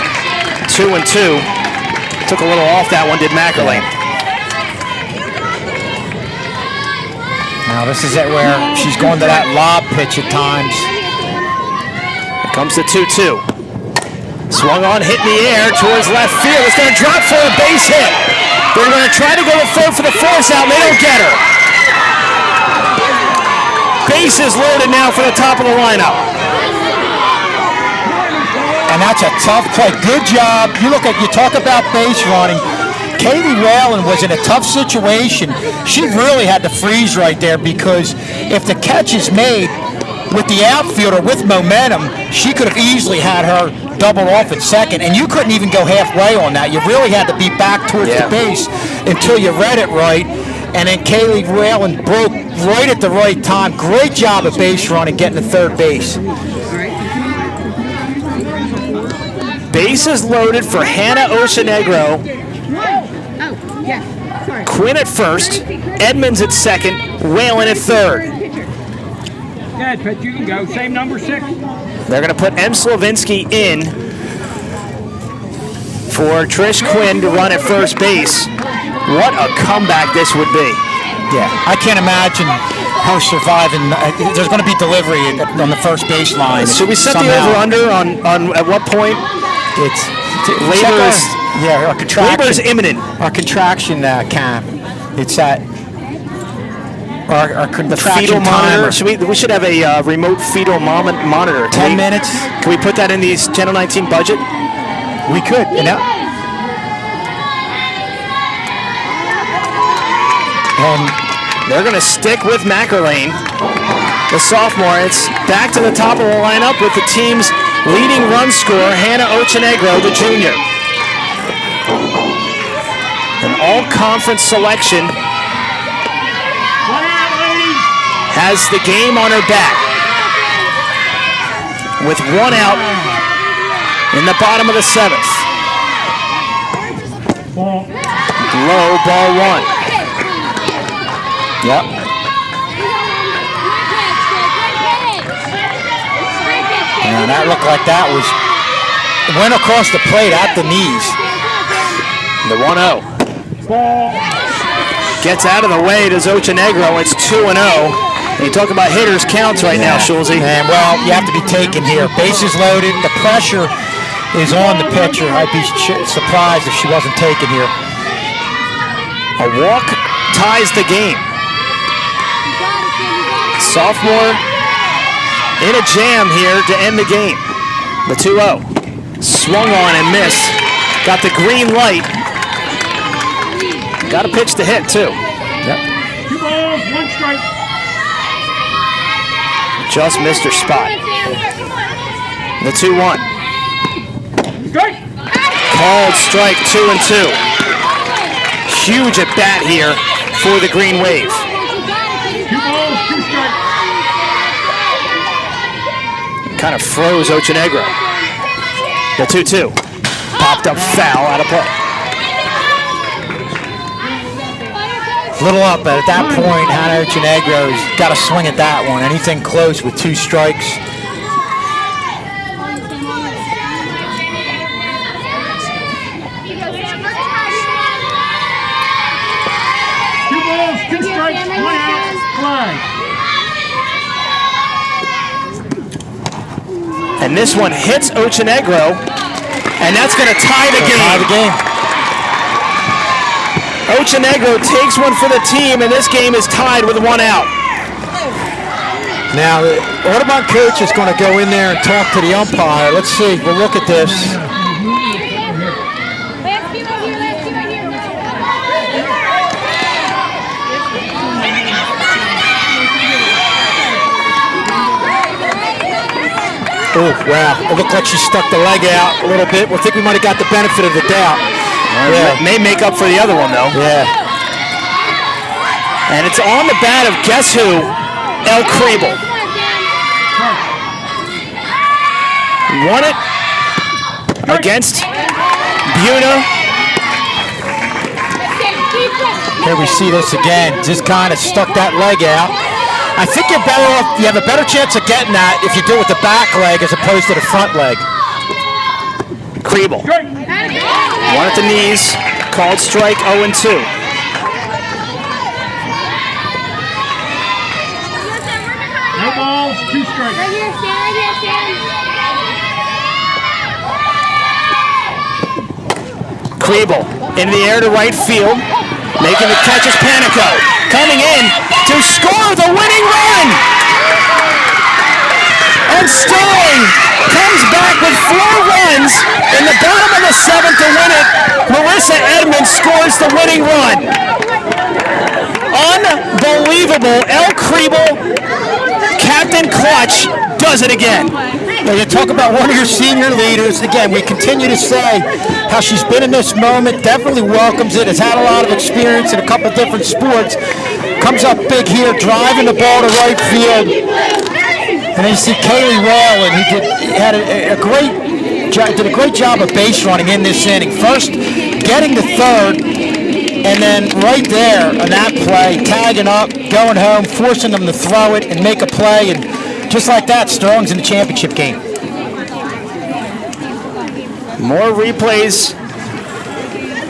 2-2. Took a little off that one, did Mackerlane. Now this is it where she's going to that lob pitch at times. Here comes the 2-2. Swung on, hit in the air towards left field. It's going to drop for a base hit. They're going to try to go to third for the force out, and they don't get her. Base is loaded now for the top of the lineup. And that's a tough play. Good job. You talk about base running. Kaylee Whalen was in a tough situation. She really had to freeze right there because if the catch is made with the outfielder with momentum, she could have easily had her double off at second, and you couldn't even go halfway on that. You really had to be back towards the base until you read it right. And then Kaylee Whalen broke right at the right time. Great job of base running, getting to third base. Bases loaded for Hannah Ochenegro. Quinn at first, Edmonds at second, Whalen at third. Yeah, but you can go. Same number 6. They're going to put M. Slavinsky in for Trish Quinn to run at first base. What a comeback this would be. Yeah, I can't imagine her surviving. There's going to be delivery on the first base line. Should we set the over-under on at what point? It's labor is, our contraction. Labor is imminent. Our contraction cam. It's at our contraction fetal monitor. timer. We should have a remote fetal monitor. 10 minutes. Can we put that in the Channel 19 budget? We could. And they're going to stick with Mackerlane, the sophomore. It's back to the top of the lineup with the team's leading run scorer, Hannah Ochenegro, the junior. An all-conference selection. Has the game on her back. With 1 out in the bottom of the 7th. Low, ball 1. Yep. And that looked like that went across the plate at the knees. The 1-0. Gets out of the way to Ochenegro. It's 2-0. And you talk about hitters counts right now, Schulze. And well, you have to be taken here. Bases loaded. The pressure is on the pitcher. I'd be surprised if she wasn't taken here. A walk ties the game. Sophomore in a jam here to end the game. The 2-0. Swung on and missed. Got the green light. Got a pitch to hit, too. Yep. 2 balls, 1 strike. Just missed her spot. The 2-1. Strike. Called strike, 2-2. Huge at bat here for the Green Wave. 2 balls, 2 strikes. Kind of froze Ochenegro. The 2-2. Popped up foul, out of play. Little up, but at that point, Hannah Ochenegro's got to swing at that one. Anything close with 2 strikes. Two balls, 2 strikes, 1 out, fly. And this one hits Ochenegro, and that's going to tie the game. Ochenegro takes one for the team, and this game is tied with 1 out. Now, the Audubon coach is going to go in there and talk to the umpire. Let's see. We'll look at this. Oh, wow. It looked like she stuck the leg out a little bit. I think we might have got the benefit of the doubt. Yeah. May make up for the other one, though. Yeah. And it's on the bat of guess who? El Crable. Won it against Buna. Here we see this again. Just kind of stuck that leg out. I think you're better off. You have a better chance of getting that if you do it with the back leg as opposed to the front leg. Kriebel. One at the knees. Called strike 0-2. No balls, 2 strikes. Right here, stand. Kriebel in the air to right field. Making the catch is Panico. Coming in to score the winning run. And Sterling comes back with 4 runs in the bottom of the 7th to win it. Marissa Edmonds scores the winning run. Unbelievable. El Kriebel, Captain Clutch, does it again. Well, you talk about one of your senior leaders. Again, we continue to say how she's been in this moment, definitely welcomes it, has had a lot of experience in a couple different sports. Comes up big here, driving the ball to right field. And then you see Kaylee Rowland, who did a great job of base running in this inning. First, getting the third, and then right there on that play, tagging up, going home, forcing them to throw it and make a play. And just like that, Sterling's in the championship game. More replays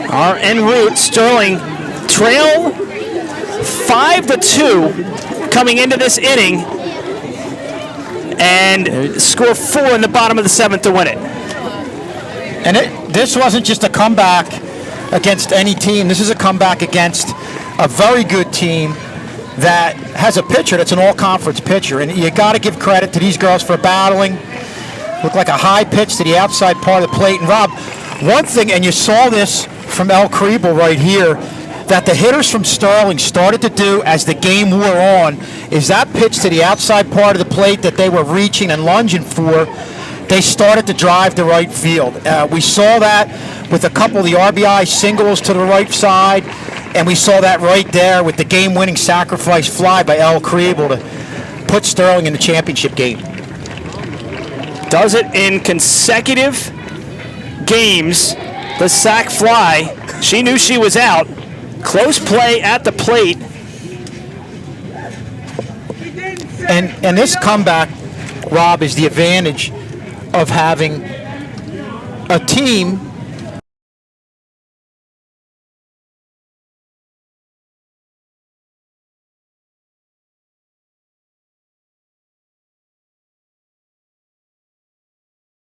are en route. Sterling trail 5-2 coming into this inning and score 4 in the bottom of the 7th to win it. And this wasn't just a comeback against any team. This is a comeback against a very good team that has a pitcher that's an all-conference pitcher. And you got to give credit to these girls for battling. Looked like a high pitch to the outside part of the plate. And Rob, one thing, and you saw this from El Kriebel right here, that the hitters from Sterling started to do as the game wore on, is that pitch to the outside part of the plate that they were reaching and lunging for, they started to drive to right field. We saw that with a couple of the RBI singles to the right side, and we saw that right there with the game-winning sacrifice fly by El Kriebel to put Sterling in the championship game. Does it in consecutive games. The sac fly. She knew she was out. Close play at the plate. And this comeback, Rob, is the advantage of having a team